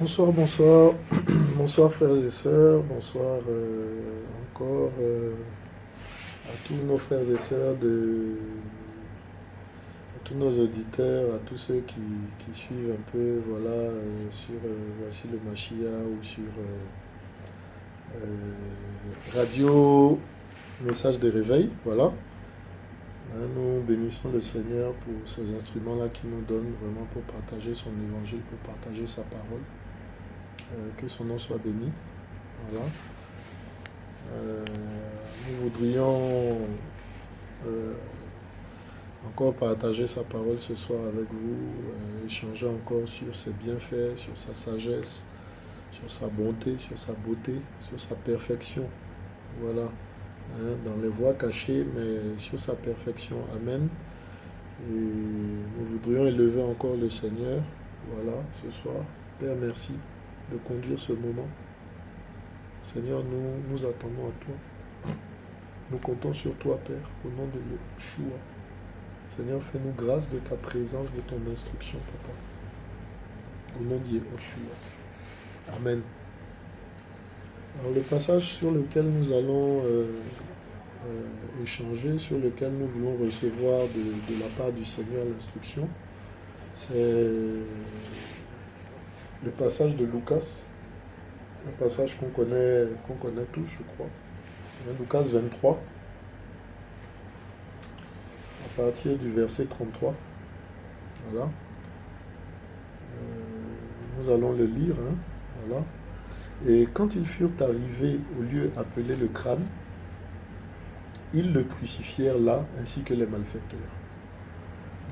Bonsoir, bonsoir, bonsoir frères et sœurs, bonsoir encore à tous nos frères et sœurs, à tous nos auditeurs, à tous ceux qui suivent un peu, voilà, sur Voici le Machia ou sur Radio Message de Réveil, voilà. Hein, nous bénissons le Seigneur pour ces instruments-là qu'il nous donne vraiment pour partager son évangile, pour partager sa parole. Que son nom soit béni. Voilà. Euh, Nous voudrions euh, encore partager sa parole ce soir avec vous, échanger encore sur ses bienfaits, sur sa sagesse, sur sa bonté, sur sa beauté, sur sa perfection. Voilà. Hein, dans les voies cachées, mais sur sa perfection. Amen. Et nous voudrions élever encore le Seigneur. Voilà, ce soir. Père, merci de conduire ce moment. Seigneur, nous attendons à toi. Nous comptons sur toi, Père, au nom de Yeshua. Seigneur, fais-nous grâce de ta présence, de ton instruction, Papa. Au nom de Yeshua. Amen. Alors, le passage sur lequel nous allons échanger, sur lequel nous voulons recevoir de la part du Seigneur l'instruction, c'est le passage de Lucas, un passage qu'on connaît tous, je crois. Lucas 23, à partir du verset 33. Voilà. Nous allons le lire. Hein, voilà. Et quand ils furent arrivés au lieu appelé le crâne, ils le crucifièrent là, ainsi que les malfaiteurs.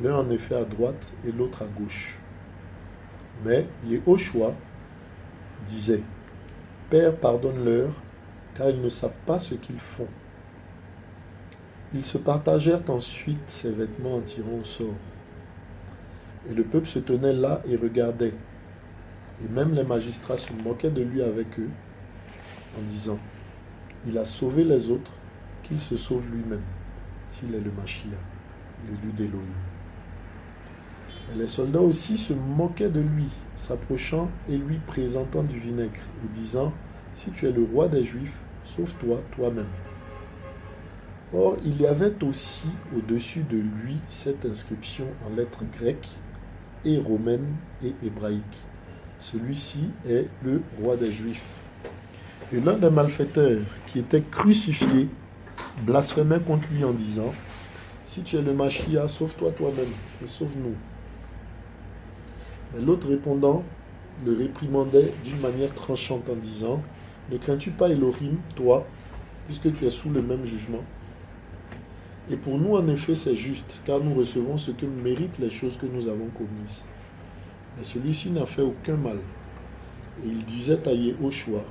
L'un en effet à droite et l'autre à gauche. Mais Yehoshua disait, Père, pardonne-leur, car ils ne savent pas ce qu'ils font. Ils se partagèrent ensuite ses vêtements en tirant au sort. Et le peuple se tenait là et regardait. Et même les magistrats se moquaient de lui avec eux, en disant, il a sauvé les autres, qu'il se sauve lui-même, s'il est le Machia, l'élu d'Élohim. Et les soldats aussi se moquaient de lui, s'approchant et lui présentant du vinaigre, et disant, si tu es le roi des Juifs, sauve-toi toi-même. Or, il y avait aussi au-dessus de lui cette inscription en lettres grecques et romaines et hébraïques. Celui-ci est le roi des Juifs. Et l'un des malfaiteurs qui était crucifié blasphémait contre lui en disant, si tu es le Machia, sauve-toi toi-même et sauve-nous. Mais l'autre répondant, le réprimandait d'une manière tranchante en disant, ne crains-tu pas Elohim, toi, puisque tu es sous le même jugement? Et pour nous, en effet, c'est juste, car nous recevons ce que méritent les choses que nous avons commises. Mais celui-ci n'a fait aucun mal. Et il disait à Yehoshua,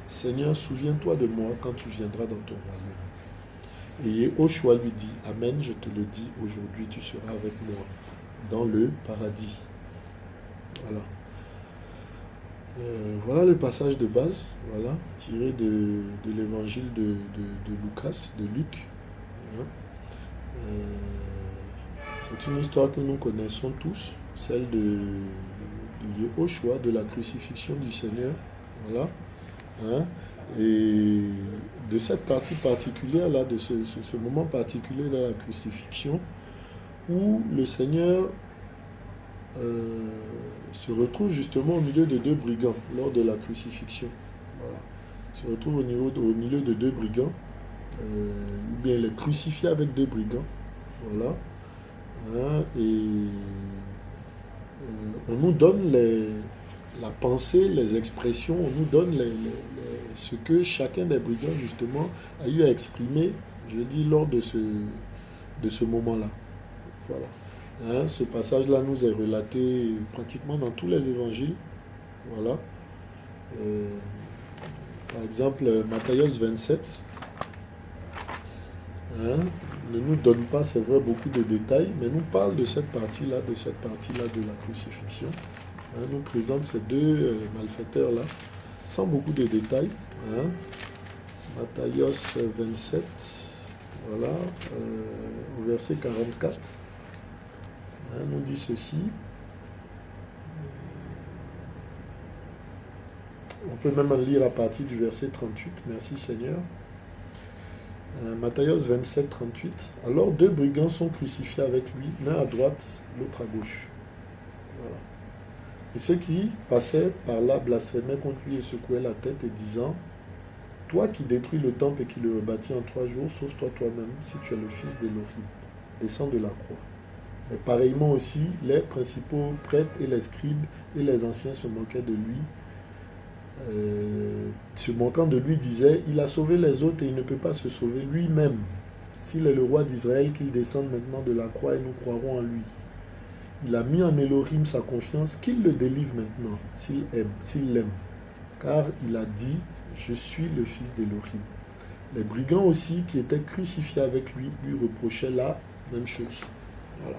Seigneur, souviens-toi de moi quand tu viendras dans ton royaume. Et Yehoshua lui dit, Amen, je te le dis, aujourd'hui tu seras avec moi dans le paradis. Voilà. Voilà le passage de base, voilà, tiré de l'évangile de Lucas, de Luc. Hein. C'est une histoire que nous connaissons tous, celle de Yehoshua, de la crucifixion du Seigneur. Voilà. Hein. Et de cette partie particulière, là, de ce moment particulier de la crucifixion, où le Seigneur se retrouve justement au milieu de deux brigands lors de la crucifixion. Voilà. Il se retrouve au milieu de deux brigands, ou bien il est crucifié avec deux brigands. Voilà. Hein, et on nous donne la pensée, les expressions, on nous donne ce que chacun des brigands justement a eu à exprimer, je dis, lors de ce moment-là. Voilà. Hein, ce passage-là nous est relaté pratiquement dans tous les évangiles. Voilà. Euh, Par exemple, Matthieu 27 hein, ne nous donne pas, c'est vrai, beaucoup de détails, mais nous parle de cette partie-là, de la crucifixion. Hein, nous présente ces deux malfaiteurs-là, sans beaucoup de détails. Hein. Matthieu 27, voilà, au verset 44. Hein, nous dit ceci. On peut même en lire à partir du verset 38. Merci Seigneur. Matthieu 27, 38. Alors deux brigands sont crucifiés avec lui, l'un à droite, l'autre à gauche. Voilà. Et ceux qui passaient par là blasphémaient contre lui et secouaient la tête et disant, toi qui détruis le temple et qui le rebâtis en 3 jours, sauve-toi toi-même si tu es le fils d'Élohim. Descends de la croix. Et pareillement aussi, les principaux prêtres et les scribes et les anciens se moquaient de lui. Se moquant de lui, disaient, il a sauvé les autres et il ne peut pas se sauver lui-même. S'il est le roi d'Israël, qu'il descende maintenant de la croix et nous croirons en lui. Il a mis en Élohim sa confiance, qu'il le délivre maintenant, s'il l'aime. Car il a dit, je suis le fils d'Élohim. Les brigands aussi, qui étaient crucifiés avec lui, lui reprochaient la même chose. Voilà.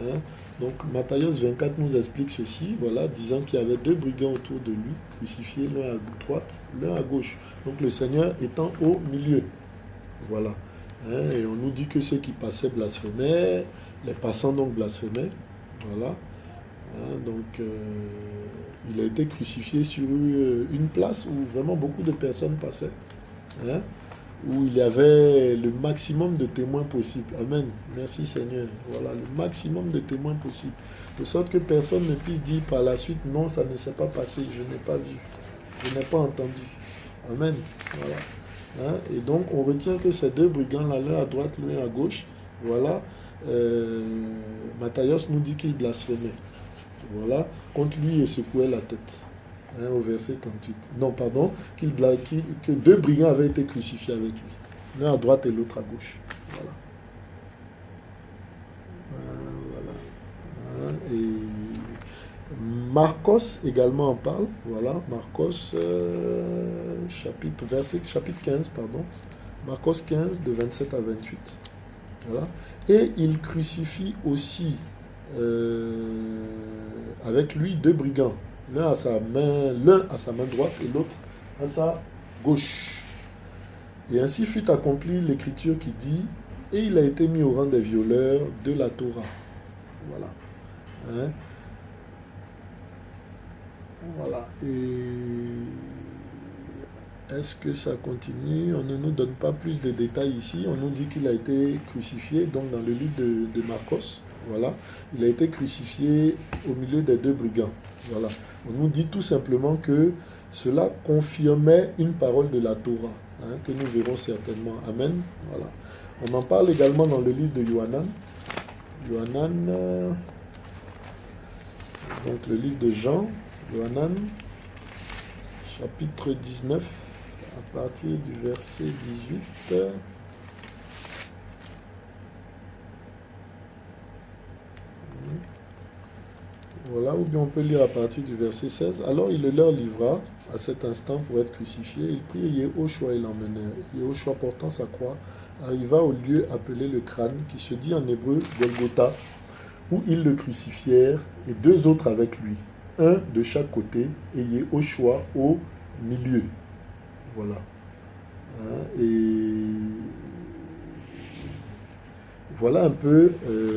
Hein? Donc Matthieu 24 nous explique ceci, voilà, disant qu'il y avait deux brigands autour de lui, crucifiés, l'un à droite, l'un à gauche. Donc le Seigneur étant au milieu. Voilà. Hein? Et on nous dit que ceux qui passaient blasphémaient, les passants donc blasphémaient. Voilà. Hein? Donc il a été crucifié sur une place où vraiment beaucoup de personnes passaient. Hein? Où il y avait le maximum de témoins possible. Amen. Merci Seigneur. Voilà, le maximum de témoins possible. De sorte que personne ne puisse dire par la suite, non, ça ne s'est pas passé, je n'ai pas vu, je n'ai pas entendu. Amen. Voilà. Hein? Et donc, on retient que ces deux brigands-là, l'un à droite, l'un à gauche, voilà, Matthieu nous dit qu'il blasphémait. Voilà, contre lui, il secouait la tête. Hein, au verset 38. Non, pardon, que deux brigands avaient été crucifiés avec lui. L'un à droite et l'autre à gauche. Voilà. Voilà. Hein, et Marcos également en parle. Voilà, Marcos, chapitre 15, pardon. Marcos 15, de 27 à 28. Voilà. Et il crucifie aussi avec lui deux brigands. L'un à sa main droite et l'autre à sa gauche. Et ainsi fut accomplie l'écriture qui dit, et il a été mis au rang des violeurs de la Torah. Voilà. Hein? Voilà. Et est-ce que ça continue? On ne nous donne pas plus de détails ici. On nous dit qu'il a été crucifié, donc dans le livre de Marcos. Voilà. Il a été crucifié au milieu des deux brigands. Voilà. On nous dit tout simplement que cela confirmait une parole de la Torah, hein, que nous verrons certainement. Amen. Voilà. On en parle également dans le livre de Yohanan. Donc le livre de Jean, Yohanan, chapitre 19, à partir du verset 18. Voilà, ou bien on peut lire à partir du verset 16. Alors il le leur livra à cet instant pour être crucifié. Il prit Yehoshua et l'emmenèrent. Yehoshua portant sa croix arriva au lieu appelé le crâne, qui se dit en hébreu Golgotha, où ils le crucifièrent et deux autres avec lui, un de chaque côté et Yehoshua au milieu. Voilà. Hein, et voilà un peu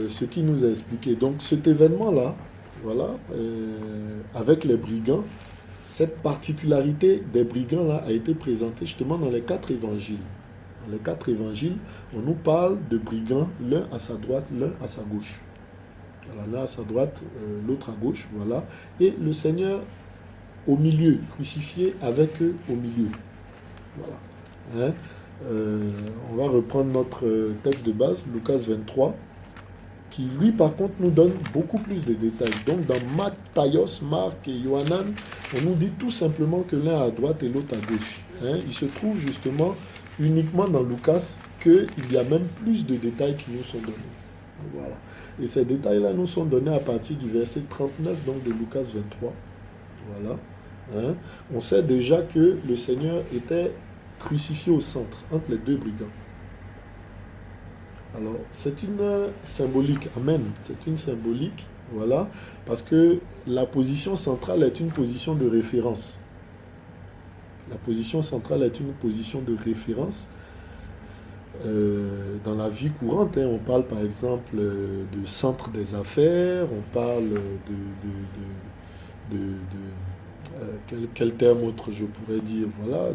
ce qu'il nous a expliqué. Donc cet événement-là, voilà, avec les brigands, cette particularité des brigands-là a été présentée justement dans les 4 évangiles. Dans les 4 évangiles, on nous parle de brigands, l'un à sa droite, l'un à sa gauche. Voilà, l'un à sa droite, l'autre à gauche, voilà. Et le Seigneur au milieu, crucifié avec eux au milieu. Voilà. Hein? On va reprendre notre texte de base, Lucas 23, qui lui par contre nous donne beaucoup plus de détails. Donc dans Matthieu, Marc et Yohanan, on nous dit tout simplement que l'un à droite et l'autre à gauche. Hein? Il se trouve justement uniquement dans Lucas qu'il y a même plus de détails qui nous sont donnés. Voilà. Et ces détails-là nous sont donnés à partir du verset 39 donc de Lucas 23. Voilà. Hein? On sait déjà que le Seigneur était crucifié au centre, entre les deux brigands. Alors, c'est une symbolique, amen, c'est une symbolique, voilà, parce que la position centrale est une position de référence. La position centrale est une position de référence. Dans la vie courante, hein, on parle par exemple de centre des affaires, on parle quel terme autre je pourrais dire? Voilà,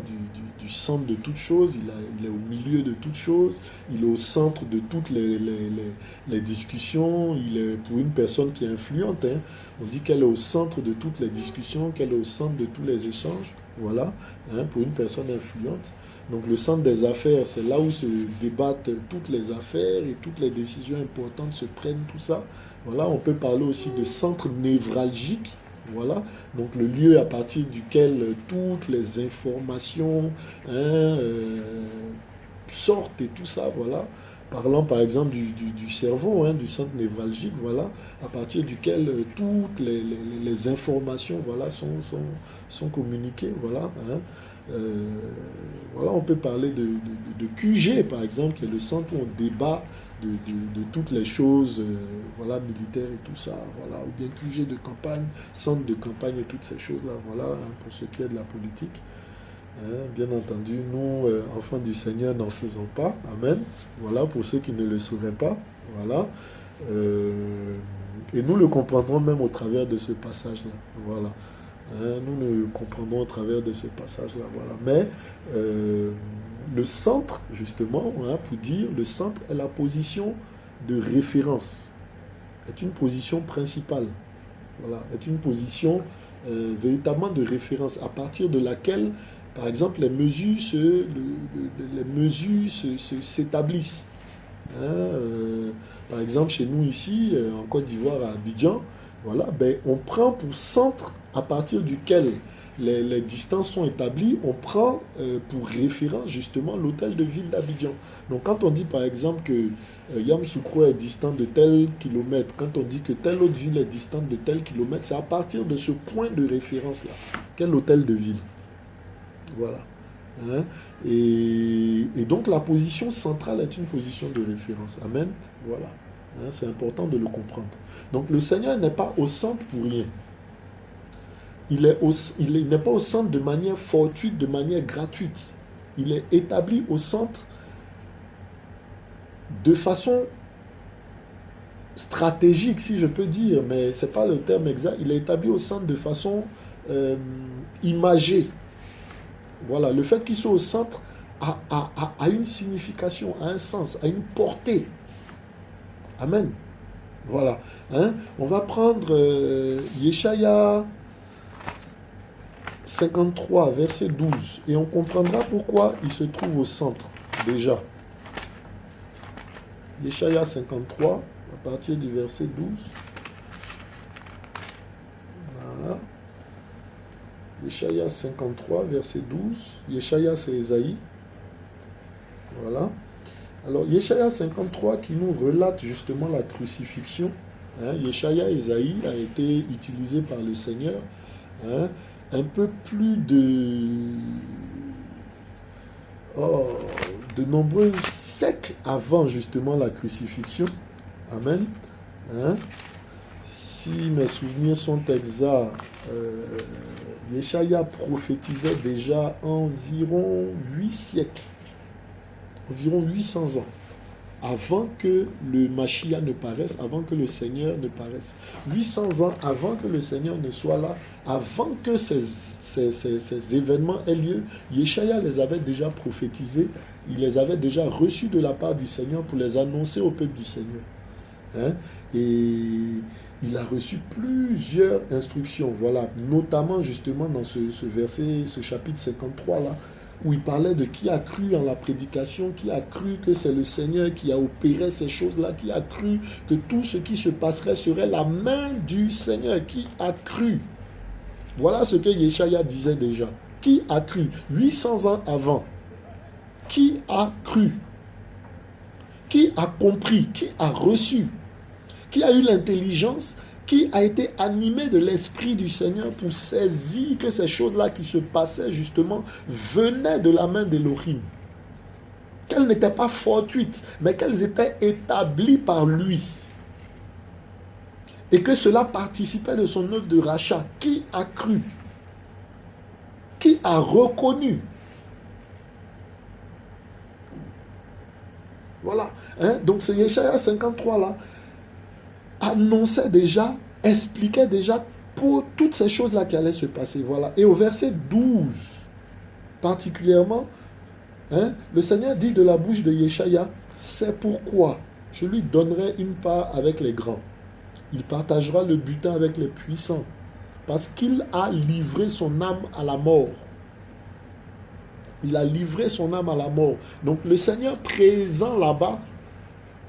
du centre de toute chose, il est au milieu de toute chose, il est au centre de toutes les discussions, il est pour une personne qui est influente, hein, on dit qu'elle est au centre de toutes les discussions, qu'elle est au centre de tous les échanges, voilà, hein, pour une personne influente. Donc le centre des affaires, c'est là où se débattent toutes les affaires et toutes les décisions importantes se prennent, tout ça. Voilà, on peut parler aussi de centre névralgique. Voilà, donc le lieu à partir duquel toutes les informations hein, sortent et tout ça, voilà. Parlant par exemple du cerveau, hein, du centre névralgique, voilà, à partir duquel toutes les informations voilà, sont communiquées, voilà. Hein. Euh, voilà, on peut parler de QG par exemple, qui est le centre où on débat de toutes les choses voilà, militaires et tout ça, voilà, ou bien QG de campagne, centre de campagne et toutes ces choses-là, voilà, hein, pour ce qui est de la politique. Hein, bien entendu, nous, enfants du Seigneur, n'en faisons pas, amen, voilà, pour ceux qui ne le sauraient pas, voilà. Et nous le comprendrons même au travers de ce passage-là, voilà. Hein, nous le comprendrons au travers de ce passage-là, voilà. Mais le centre, justement, hein, pour dire, le centre est la position de référence, est une position principale, voilà, est une position véritablement de référence à partir de laquelle, par exemple, les mesures s'établissent. Hein, par exemple, chez nous ici, en Côte d'Ivoire, à Abidjan, voilà, ben, on prend pour centre à partir duquel les distances sont établies, on prend pour référence justement l'hôtel de ville d'Abidjan. Donc quand on dit par exemple que Yamoussoukro est distant de tel kilomètre, quand on dit que telle autre ville est distante de tel kilomètre, c'est à partir de ce point de référence-là. Quel hôtel de ville? Voilà. Hein? Et donc la position centrale est une position de référence. Amen. Voilà. Hein, c'est important de le comprendre. Donc le Seigneur n'est pas au centre pour rien. Il n'est pas au centre de manière fortuite, de manière gratuite. Il est établi au centre de façon stratégique, si je peux dire, mais ce n'est pas le terme exact. Il est établi au centre de façon imagée. Voilà, le fait qu'il soit au centre a une signification, a un sens, a une portée. Amen. Voilà. Hein? On va prendre Yeshaya 53, verset 12. Et on comprendra pourquoi il se trouve au centre, déjà. Yeshaya 53, à partir du verset 12. Voilà. Yeshaya 53, verset 12. Yeshaya, c'est Ésaïe. Voilà. Alors, Yeshaya 53 qui nous relate justement la crucifixion. Hein, Yeshaya Ésaïe a été utilisé par le Seigneur. Hein, un peu plus de nombreux siècles avant justement la crucifixion. Amen. Hein? Si mes souvenirs sont exacts, Yeshaya prophétisait déjà environ 8 siècles, environ 800 ans, avant que le Mashiach ne paraisse, avant que le Seigneur ne paraisse. 800 ans avant que le Seigneur ne soit là, avant que ces événements aient lieu, Yeshaya les avait déjà prophétisés, il les avait déjà reçus de la part du Seigneur pour les annoncer au peuple du Seigneur. Hein? Et il a reçu plusieurs instructions, voilà, notamment justement dans ce verset, ce chapitre 53 là, où il parlait de qui a cru en la prédication, qui a cru que c'est le Seigneur qui a opéré ces choses-là, qui a cru que tout ce qui se passerait serait la main du Seigneur, qui a cru. Voilà ce que Yeshaya disait déjà. Qui a cru? 800 ans avant. Qui a cru? Qui a compris? Qui a reçu? Qui a eu l'intelligence? Qui a été animé de l'Esprit du Seigneur pour saisir que ces choses-là qui se passaient justement venaient de la main d'Élohim. Qu'elles n'étaient pas fortuites, mais qu'elles étaient établies par lui. Et que cela participait de son œuvre de rachat. Qui a cru? Qui a reconnu? Voilà. Hein? Donc ce Yeshaya 53 là annonçait déjà, expliquait déjà pour toutes ces choses-là qui allaient se passer. Voilà. Et au verset 12, particulièrement, le Seigneur dit de la bouche de Yeshaya, c'est pourquoi je lui donnerai une part avec les grands. Il partagera le butin avec les puissants, parce qu'il a livré son âme à la mort. Il a livré son âme à la mort. Donc le Seigneur présent là-bas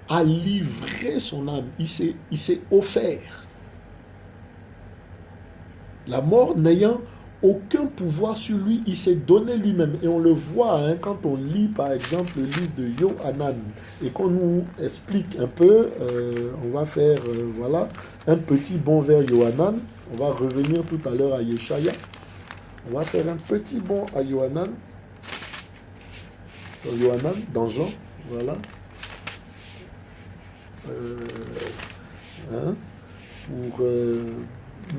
a livré son âme. Il s'est offert. La mort n'ayant aucun pouvoir sur lui, il s'est donné lui-même. Et on le voit quand on lit par exemple le livre de Yohanan et qu'on nous explique un peu, on va faire voilà, un petit bond vers Yohanan. On va revenir tout à l'heure à Yeshaya. On va faire un petit bond à Yohanan. Yohanan, dans Jean, voilà. Pour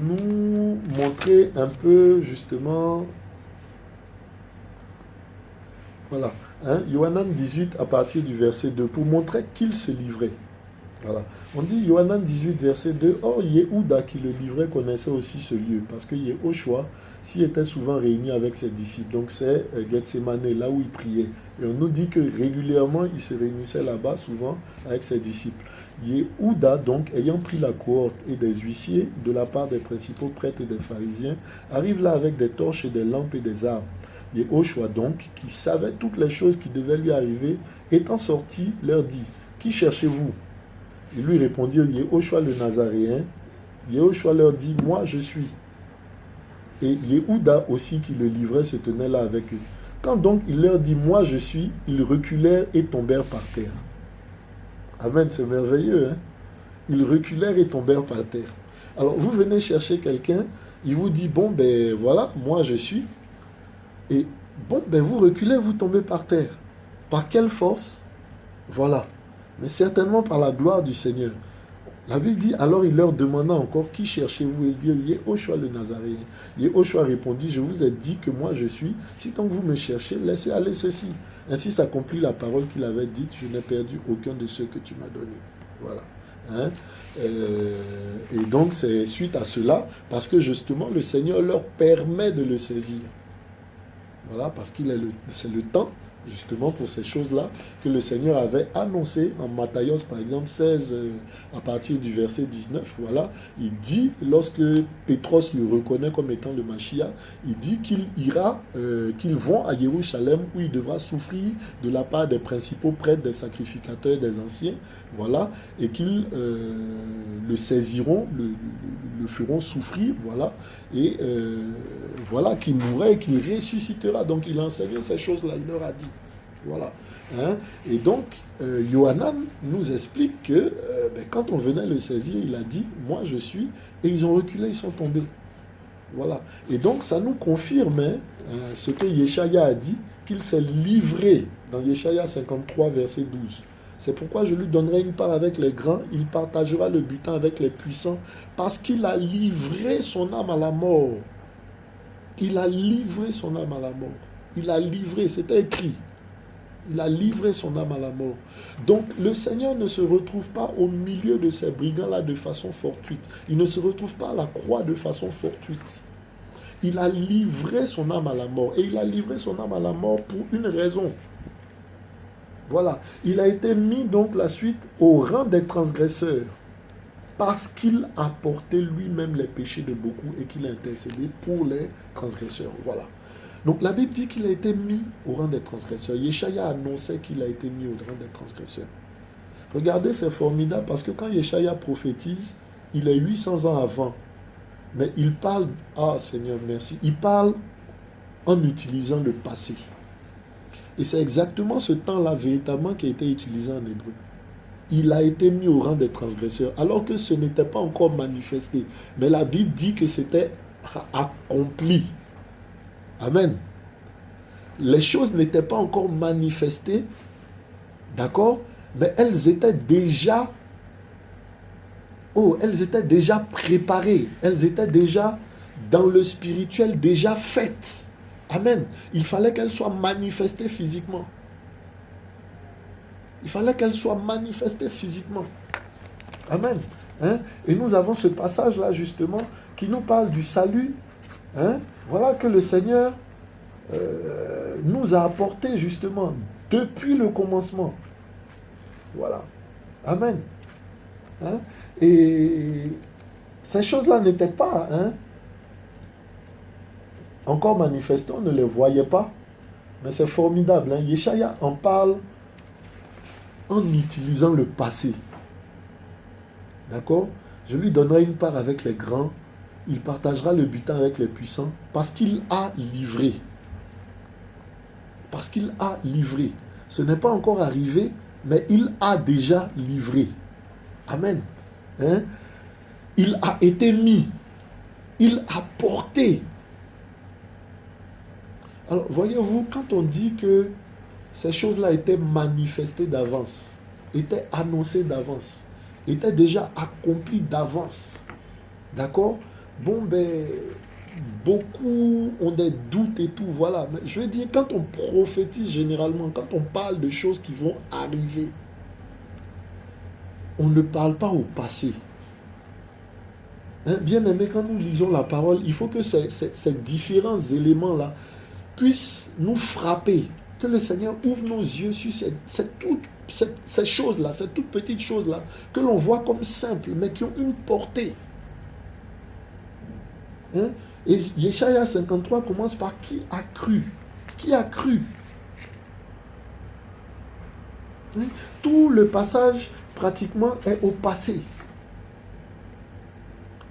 nous montrer un peu justement, voilà, Yohanan 18 à partir du verset 2, pour montrer qu'il se livrait. Voilà. On dit Yohanan 18 verset 2, or Yehuda qui le livrait connaissait aussi ce lieu, parce que Yehoshua s'y était souvent réuni avec ses disciples, donc c'est Gethsemane, là où il priait. Et on nous dit que régulièrement il se réunissait là-bas souvent avec ses disciples. Yehuda donc ayant pris la cohorte et des huissiers de la part des principaux prêtres et des pharisiens, arrive là avec des torches et des lampes et des armes. Yehoshua donc, qui savait toutes les choses qui devaient lui arriver, étant sorti, leur dit, qui cherchez-vous? Ils lui répondirent, Yehoshua le Nazaréen. Yehoshua leur dit, moi je suis. Et Yehuda aussi qui le livrait se tenait là avec eux. Quand donc il leur dit, moi je suis, ils reculèrent et tombèrent par terre. Amen, c'est merveilleux. Ils reculèrent et tombèrent par terre. Alors vous venez chercher quelqu'un, il vous dit, bon ben voilà, moi je suis. Et bon ben vous reculez, vous tombez par terre. Par quelle force? Voilà. Mais certainement par la gloire du Seigneur. La Bible dit, alors il leur demanda encore, qui cherchez-vous? Il dit, Yehoshua le Nazaréen. Yehoshua répondit, je vous ai dit que moi je suis. Si donc vous me cherchez, laissez aller ceci. Ainsi s'accomplit la parole qu'il avait dite, je n'ai perdu aucun de ceux que tu m'as donné. Voilà. Et donc c'est suite à cela, parce que justement le Seigneur leur permet de le saisir. Voilà, parce c'est le temps, justement pour ces choses-là, que le Seigneur avait annoncé en Matthios, par exemple, 16, à partir du verset 19, voilà, il dit, lorsque Pétros le reconnaît comme étant le Mashiach, il dit qu'il ira, qu'ils vont à Jérusalem, où il devra souffrir de la part des principaux prêtres, des sacrificateurs, des anciens, voilà, et qu'ils le saisiront, le feront souffrir, voilà, et voilà, qu'il mourra et qu'il ressuscitera. Donc il enseignait ces choses-là, il leur a dit. Voilà. Et donc, Yohanan nous explique que quand on venait le saisir, il a dit, moi je suis, et ils ont reculé, ils sont tombés. Voilà. Et donc, ça nous confirme ce que Yeshaya a dit, qu'il s'est livré dans Yeshaya 53, verset 12. C'est pourquoi je lui donnerai une part avec les grands, il partagera le butin avec les puissants, parce qu'il a livré son âme à la mort. Il a livré son âme à la mort. Il a livré, c'était écrit. Il a livré son âme à la mort. Donc le Seigneur ne se retrouve pas au milieu de ces brigands-là de façon fortuite. Il ne se retrouve pas à la croix de façon fortuite. Il a livré son âme à la mort. Et il a livré son âme à la mort pour une raison. Voilà. Il a été mis donc la suite au rang des transgresseurs. Parce qu'il a porté lui-même les péchés de beaucoup et qu'il a intercédé pour les transgresseurs. Voilà. Donc la Bible dit qu'il a été mis au rang des transgresseurs. Yeshaya annonçait qu'il a été mis au rang des transgresseurs. Regardez, c'est formidable parce que quand Yeshaya prophétise, il est 800 ans avant. Mais il parle, Seigneur merci, il parle en utilisant le passé. Et c'est exactement ce temps-là véritablement qui a été utilisé en hébreu. Il a été mis au rang des transgresseurs alors que ce n'était pas encore manifesté. Mais la Bible dit que c'était accompli. Amen. Les choses n'étaient pas encore manifestées, d'accord, mais elles étaient déjà préparées, elles étaient déjà dans le spirituel, déjà faites. Amen. Il fallait qu'elles soient manifestées physiquement. Il fallait qu'elles soient manifestées physiquement. Amen. Hein? Et nous avons ce passage-là, justement, qui nous parle du salut. Hein? Voilà que le Seigneur nous a apporté, justement, depuis le commencement. Voilà. Amen. Hein? Et ces choses-là n'étaient pas encore manifestées, on ne les voyait pas. Mais c'est formidable. Hein? Yeshaya en parle en utilisant le passé. D'accord? Je lui donnerai une part avec les grands. Il partagera le butin avec les puissants parce qu'il a livré. Parce qu'il a livré. Ce n'est pas encore arrivé, mais il a déjà livré. Amen. Hein? Il a été mis. Il a porté. Alors, voyez-vous, quand on dit que ces choses-là étaient manifestées d'avance, étaient annoncées d'avance, étaient déjà accomplies d'avance, d'accord? Bon, ben, beaucoup ont des doutes et tout, voilà. Mais je veux dire, quand on prophétise généralement, quand on parle de choses qui vont arriver, on ne parle pas au passé. Hein, bien aimé, quand nous lisons la parole, il faut que ces différents éléments-là puissent nous frapper, que le Seigneur ouvre nos yeux sur ces choses-là, ces toutes petites choses-là, que l'on voit comme simples, mais qui ont une portée. Hein? Et Yeshaya 53 commence par qui a cru. Qui a cru? Hein? Tout le passage, pratiquement, est au passé.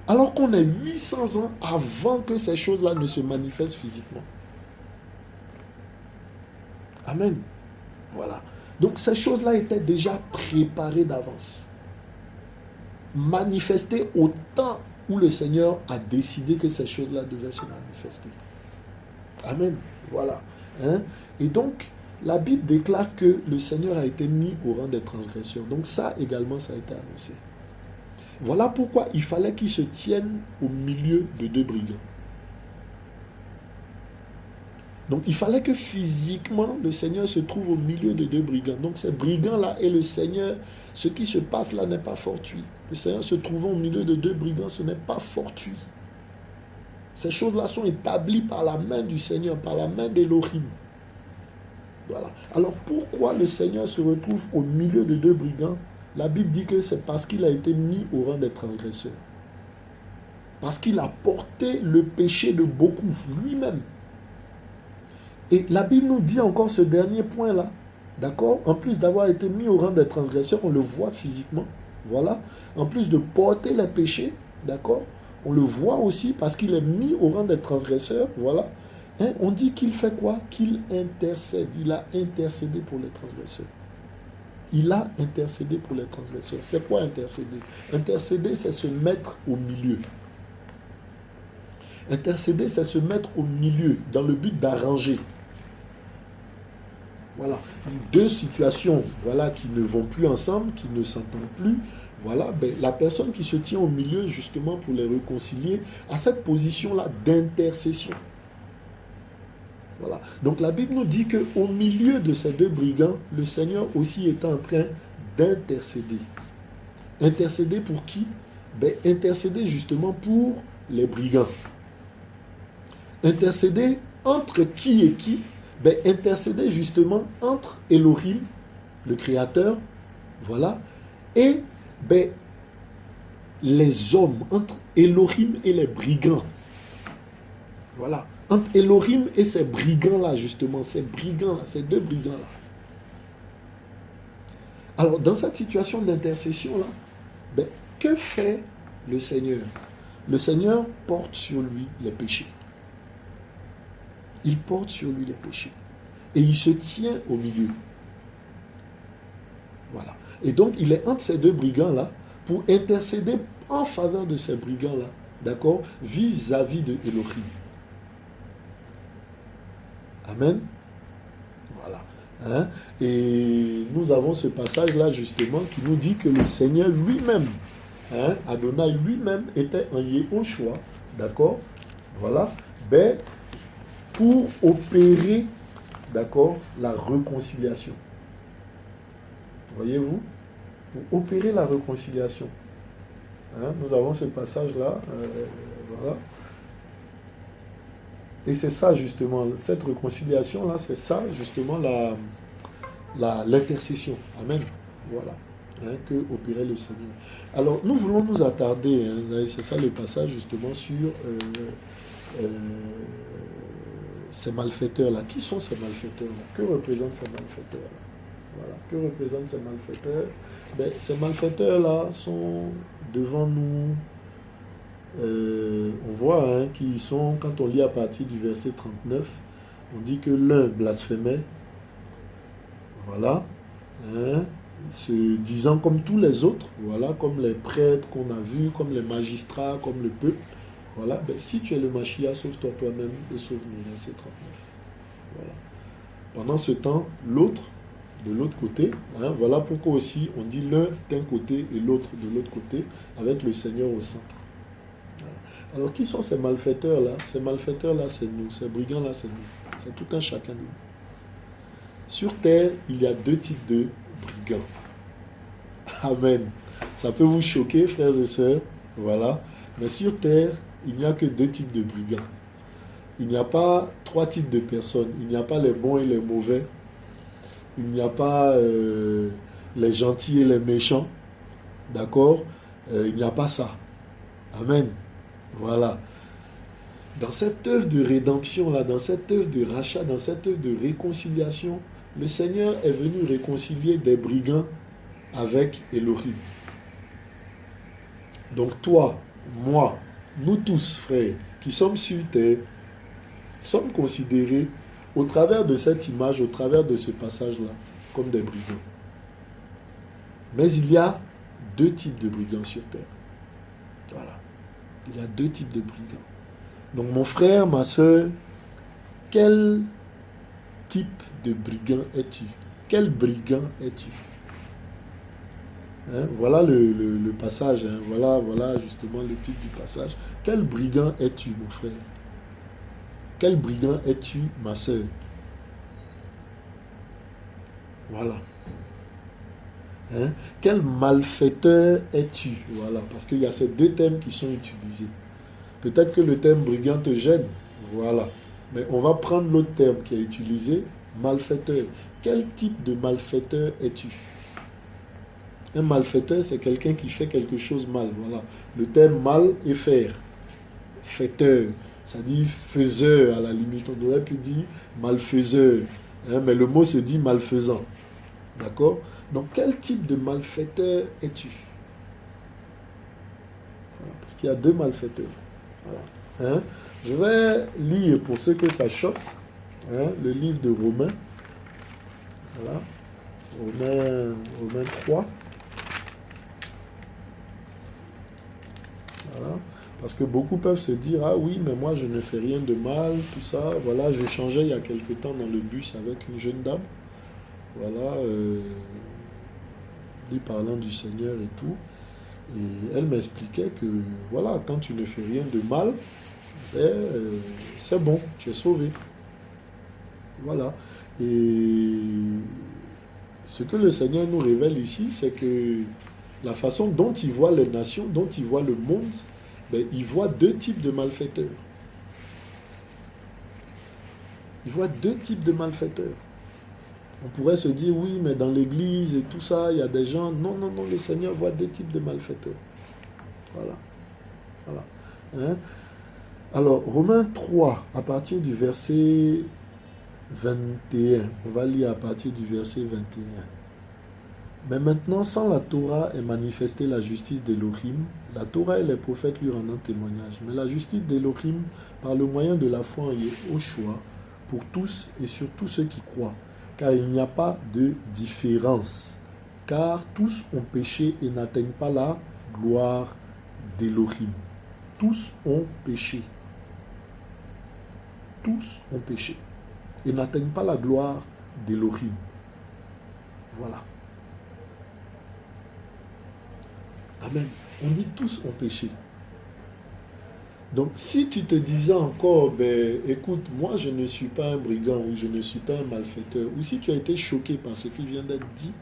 Alors qu'on est 800 ans avant que ces choses-là ne se manifestent physiquement. Amen. Voilà. Donc ces choses-là étaient déjà préparées d'avance. Manifestées au temps où le Seigneur a décidé que ces choses-là devaient se manifester. Amen. Voilà. Hein? Et donc, la Bible déclare que le Seigneur a été mis au rang des transgresseurs. Donc ça également, ça a été annoncé. Voilà pourquoi il fallait qu'il se tienne au milieu de deux brigands. Donc il fallait que physiquement le Seigneur se trouve au milieu de deux brigands. Donc ces brigands-là et le Seigneur, ce qui se passe là n'est pas fortuit. Le Seigneur se trouvant au milieu de deux brigands, ce n'est pas fortuit. Ces choses-là sont établies par la main du Seigneur, par la main d'Élohim. Voilà. Alors pourquoi le Seigneur se retrouve au milieu de deux brigands? La Bible dit que c'est parce qu'il a été mis au rang des transgresseurs. Parce qu'il a porté le péché de beaucoup, lui-même. Et la Bible nous dit encore ce dernier point-là, d'accord? En plus d'avoir été mis au rang des transgresseurs, on le voit physiquement, voilà. En plus de porter les péchés, d'accord? On le voit aussi parce qu'il est mis au rang des transgresseurs, voilà. Hein? On dit qu'il fait quoi? Qu'il intercède, il a intercédé pour les transgresseurs. Il a intercédé pour les transgresseurs. C'est quoi intercéder? Intercéder, c'est se mettre au milieu. Intercéder, c'est se mettre au milieu, dans le but d'arranger. Voilà, deux situations, voilà, qui ne vont plus ensemble, qui ne s'entendent plus. Voilà, ben, la personne qui se tient au milieu, justement, pour les réconcilier, a cette position-là d'intercession. Voilà. Donc la Bible nous dit qu'au milieu de ces deux brigands, le Seigneur aussi est en train d'intercéder. Intercéder pour qui? Ben, intercéder justement pour les brigands. Intercéder entre qui et qui? Ben, intercéder justement entre Elohim, le Créateur, voilà, et ben, les hommes, entre Elohim et les brigands. Voilà. Entre Elohim et ces brigands-là, justement, ces brigands-là, ces deux brigands-là. Alors, dans cette situation d'intercession-là, ben, que fait le Seigneur? Le Seigneur porte sur lui les péchés. Il porte sur lui les péchés. Et il se tient au milieu. Voilà. Et donc, il est entre ces deux brigands-là pour intercéder en faveur de ces brigands-là, d'accord, vis-à-vis de Elohim. Amen. Voilà. Hein? Et nous avons ce passage-là, justement, qui nous dit que le Seigneur lui-même, hein, Adonai lui-même, était en Yehoshua, d'accord, voilà, ben, pour opérer, d'accord, la réconciliation. Voyez-vous? Pour opérer la réconciliation. Hein, nous avons ce passage-là. Voilà. Et c'est ça justement, cette réconciliation-là, c'est ça justement l'intercession. Amen. Voilà. Hein, que opérait le Seigneur. Alors, nous voulons nous attarder, hein, c'est ça le passage justement sur euh, ces malfaiteurs-là. Qui sont ces malfaiteurs-là? Que représentent ces malfaiteurs-là? Voilà. Que représentent ces malfaiteurs? Ben, ces malfaiteurs-là sont devant nous. On voit hein, qu'ils sont, quand on lit à partir du verset 39, on dit que l'un blasphémait. Voilà. Hein, se disant comme tous les autres, voilà, comme les prêtres qu'on a vus, comme les magistrats, comme le peuple. Voilà, ben, si tu es le Mashiach, sauve-toi toi-même et sauve-nous. Verset 39. Voilà. Pendant ce temps, l'autre, de l'autre côté, hein, voilà pourquoi aussi on dit l'un d'un côté et l'autre de l'autre côté, avec le Seigneur au centre. Voilà. Alors, qui sont ces malfaiteurs-là? Ces malfaiteurs-là, c'est nous. Ces brigands-là, c'est nous. C'est tout un chacun de nous. Sur terre, il y a deux types de brigands. Amen. Ça peut vous choquer, frères et sœurs. Voilà. Mais sur terre, il n'y a que deux types de brigands. Il n'y a pas trois types de personnes. Il n'y a pas les bons et les mauvais. Il n'y a pas les gentils et les méchants. D'accord? Il n'y a pas ça. Amen. Voilà. Dans cette œuvre de rédemption, là, dans cette œuvre de rachat, dans cette œuvre de réconciliation, le Seigneur est venu réconcilier des brigands avec Elohim. Donc toi, moi, nous tous, frères, qui sommes sur terre, sommes considérés au travers de cette image, au travers de ce passage-là, comme des brigands. Mais il y a deux types de brigands sur terre. Voilà. Il y a deux types de brigands. Donc mon frère, ma soeur, quel type de brigand es-tu? Quel brigand es-tu? Hein, voilà le passage. Hein, voilà justement le titre du passage. Quel brigand es-tu, mon frère? Quel brigand es-tu, ma soeur? Voilà. Hein? Quel malfaiteur es-tu? Voilà, parce qu'il y a ces deux thèmes qui sont utilisés. Peut-être que le terme brigand te gêne. Voilà. Mais on va prendre l'autre terme qui est utilisé, malfaiteur. Quel type de malfaiteur es-tu? Un malfaiteur, c'est quelqu'un qui fait quelque chose mal. Voilà. Le terme mal est faire. Faiteur. Ça dit faiseur à la limite. On aurait pu dire malfaiseur. Hein, mais le mot se dit malfaisant. D'accord? Donc, quel type de malfaiteur es-tu? Voilà. Parce qu'il y a deux malfaiteurs. Voilà. Hein? Je vais lire, pour ceux que ça choque, hein, le livre de Romains. Voilà. Romains 3. Voilà. Parce que beaucoup peuvent se dire, ah oui, mais moi je ne fais rien de mal, tout ça. Voilà, je changeais il y a quelque temps dans le bus avec une jeune dame. Voilà, lui parlant du Seigneur et tout. Et elle m'expliquait que, voilà, quand tu ne fais rien de mal, c'est bon, tu es sauvé. Voilà. Et ce que le Seigneur nous révèle ici, c'est que la façon dont il voit les nations, dont il voit le monde, ben, il voit deux types de malfaiteurs. Il voit deux types de malfaiteurs. On pourrait se dire, oui, mais dans l'église et tout ça, il y a des gens... Non, non, non, le Seigneur voit deux types de malfaiteurs. Voilà. Voilà. Hein? Alors, Romains 3, à partir du verset 21. On va lire à partir du verset 21. Mais maintenant, sans la Torah est manifestée la justice d'Elohim. La Torah et les prophètes lui rendant témoignage. Mais la justice d'Elohim, par le moyen de la foi en Yahushua, pour tous et sur tous ceux qui croient. Car il n'y a pas de différence. Car tous ont péché et n'atteignent pas la gloire d'Elohim. Tous ont péché. Tous ont péché. Et n'atteignent pas la gloire d'Elohim. Voilà. Amen. On dit tous ont péché. Donc, si tu te disais encore, ben, écoute, moi je ne suis pas un brigand, ou je ne suis pas un malfaiteur, ou si tu as été choqué par ce qui vient d'être dit,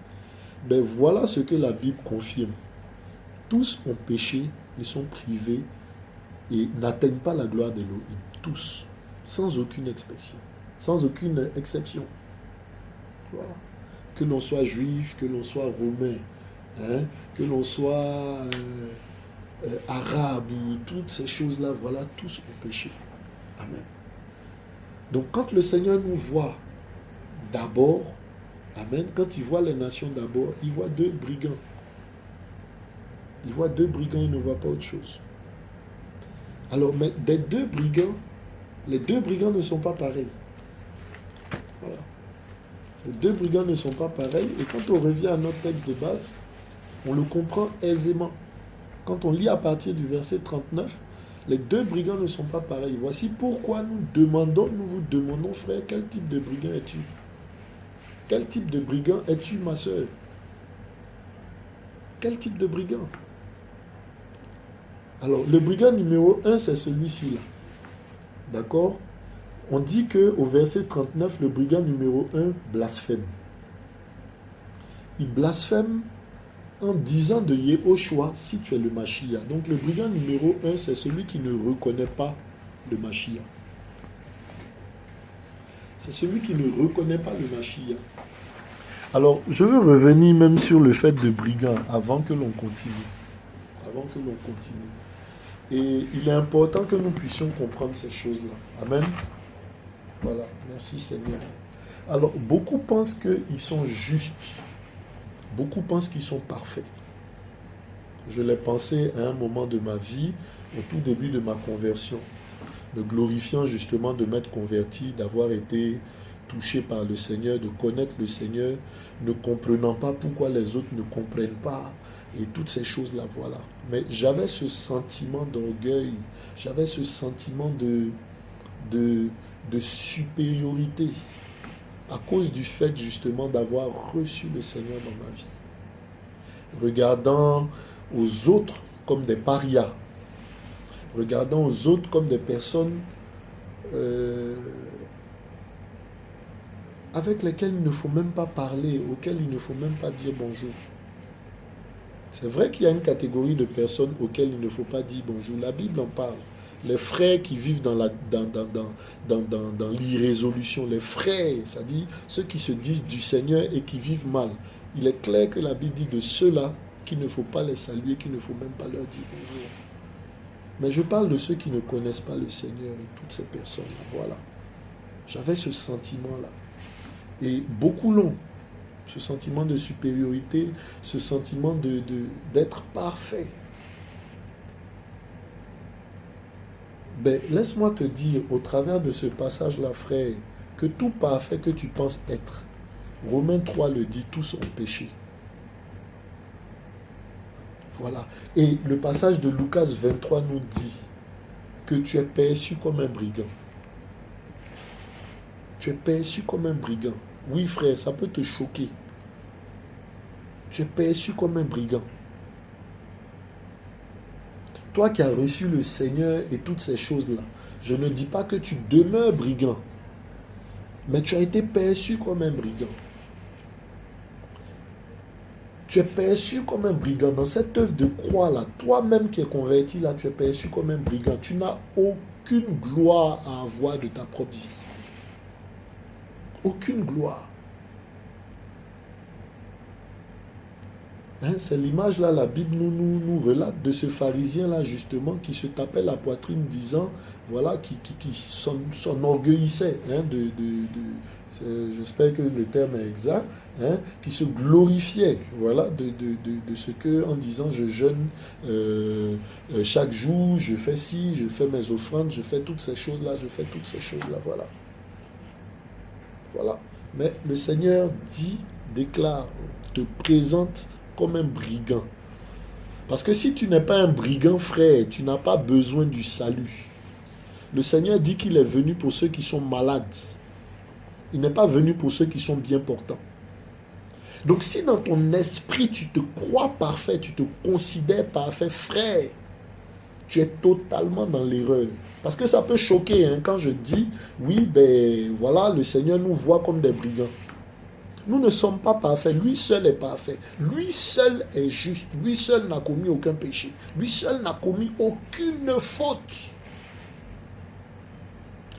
ben voilà ce que la Bible confirme. Tous ont péché et sont privés et n'atteignent pas la gloire d'Élohim. Tous. Sans aucune expression. Sans aucune exception. Voilà. Que l'on soit juif, que l'on soit romain, hein, que l'on soit arabe, ou toutes ces choses-là, voilà, tous ont péché. Amen. Donc quand le Seigneur nous voit d'abord, amen, quand il voit les nations d'abord, il voit deux brigands. Il voit deux brigands, il ne voit pas autre chose. Alors, mais des deux brigands, les deux brigands ne sont pas pareils. Voilà. Les deux brigands ne sont pas pareils. Et quand on revient à notre texte de base, on le comprend aisément. Quand on lit à partir du verset 39, les deux brigands ne sont pas pareils. Voici pourquoi nous vous demandons, frère, quel type de brigand es-tu? Quel type de brigand es-tu, ma soeur? Quel type de brigand? Alors, le brigand numéro 1, c'est celui-ci là. D'accord? On dit qu'au verset 39, le brigand numéro 1 blasphème. Il blasphème en disant de Yehoshua, si tu es le Mashiach. Donc le brigand numéro 1, c'est celui qui ne reconnaît pas le Mashiach. C'est celui qui ne reconnaît pas le Mashiach. Alors, je veux revenir même sur le fait de brigand avant que l'on continue. Avant que l'on continue. Et il est important que nous puissions comprendre ces choses-là. Amen. Voilà. Merci Seigneur. Alors, beaucoup pensent qu'ils sont justes. Beaucoup pensent qu'ils sont parfaits. Je l'ai pensé à un moment de ma vie, au tout début de ma conversion, me glorifiant justement de m'être converti, d'avoir été touché par le Seigneur, de connaître le Seigneur, ne comprenant pas pourquoi les autres ne comprennent pas, et toutes ces choses-là, voilà. Mais j'avais ce sentiment d'orgueil, j'avais ce sentiment de supériorité, à cause du fait justement d'avoir reçu le Seigneur dans ma vie. Regardant aux autres comme des parias, regardant aux autres comme des personnes avec lesquelles il ne faut même pas parler, auxquelles il ne faut même pas dire bonjour. C'est vrai qu'il y a une catégorie de personnes auxquelles il ne faut pas dire bonjour. La Bible en parle. Les frères qui vivent dans l'irrésolution, les frères, c'est-à-dire ceux qui se disent du Seigneur et qui vivent mal. Il est clair que la Bible dit de ceux-là qu'il ne faut pas les saluer, qu'il ne faut même pas leur dire bonjour. Mais je parle de ceux qui ne connaissent pas le Seigneur et toutes ces personnes-là. Voilà. J'avais ce sentiment-là. Et beaucoup l'ont. Ce sentiment de supériorité, ce sentiment d'être parfait. Ben, laisse-moi te dire, au travers de ce passage-là, frère, que tout parfait que tu penses être, Romains 3 le dit, tous ont péché. Voilà. Et le passage de Lucas 23 nous dit que tu es perçu comme un brigand. Tu es perçu comme un brigand. Oui, frère, ça peut te choquer. Tu es perçu comme un brigand. Toi qui as reçu le Seigneur et toutes ces choses-là, je ne dis pas que tu demeures brigand, mais tu as été perçu comme un brigand. Tu es perçu comme un brigand. Dans cette œuvre de croix-là, toi-même qui es converti là, tu es perçu comme un brigand. Tu n'as aucune gloire à avoir de ta propre vie. Aucune gloire. Hein, c'est l'image là, la Bible nous relate de ce pharisien là justement qui se tapait la poitrine disant, voilà, qui s'enorgueillissait, hein, j'espère que le terme est exact, hein, qui se glorifiait, voilà, de ce que, en disant je jeûne chaque jour, je fais ci, je fais mes offrandes, je fais toutes ces choses là, voilà. Voilà. Mais le Seigneur dit, déclare, te présente comme un brigand. Parce que si tu n'es pas un brigand, frère, tu n'as pas besoin du salut. Le Seigneur dit qu'il est venu pour ceux qui sont malades. Il n'est pas venu pour ceux qui sont bien portants. Donc si dans ton esprit tu te crois parfait, tu te considères parfait, frère, tu es totalement dans l'erreur. Parce que ça peut choquer hein, quand je dis, oui, ben voilà, le Seigneur nous voit comme des brigands. Nous ne sommes pas parfaits. Lui seul est parfait. Lui seul est juste. Lui seul n'a commis aucun péché. Lui seul n'a commis aucune faute.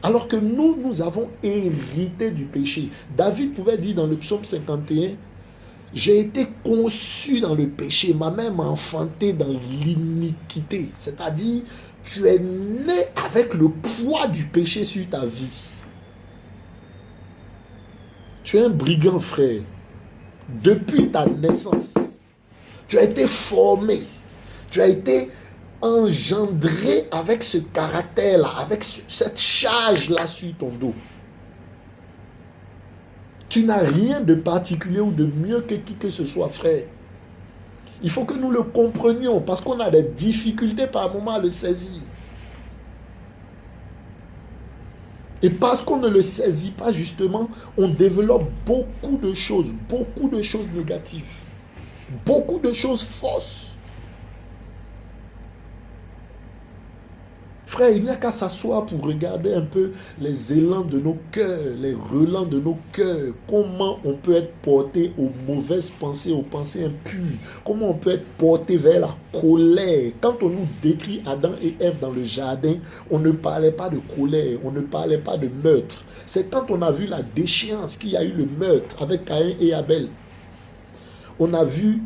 Alors que nous, nous avons hérité du péché. David pouvait dire dans le psaume 51, j'ai été conçu dans le péché, ma mère m'a enfanté dans l'iniquité. C'est-à-dire, tu es né avec le poids du péché sur ta vie. Tu es un brigand, frère. Depuis ta naissance, tu as été formé. Tu as été engendré avec ce caractère-là, avec cette charge-là sur ton dos. Tu n'as rien de particulier ou de mieux que qui que ce soit, frère. Il faut que nous le comprenions parce qu'on a des difficultés par moment à le saisir. Et parce qu'on ne le saisit pas justement, on développe beaucoup de choses négatives, beaucoup de choses fausses. Frère, il n'y a qu'à s'asseoir pour regarder un peu les élans de nos cœurs, les relents de nos cœurs, comment on peut être porté aux mauvaises pensées, aux pensées impures, comment on peut être porté vers la colère. Quand on nous décrit Adam et Ève dans le jardin, on ne parlait pas de colère, on ne parlait pas de meurtre. C'est quand on a vu la déchéance qu'il y a eu le meurtre avec Caïn et Abel. On a vu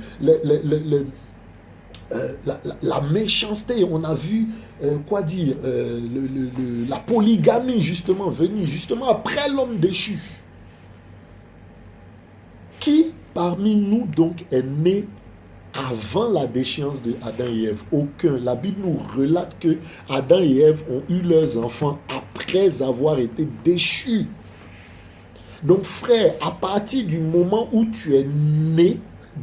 la méchanceté, on a vu la polygamie justement venir, justement après l'homme déchu. Qui parmi nous donc est né avant la déchéance de Adam et Ève? Aucun. La Bible nous relate que Adam et Ève ont eu leurs enfants après avoir été déchus. Donc frère, à partir du moment où tu es né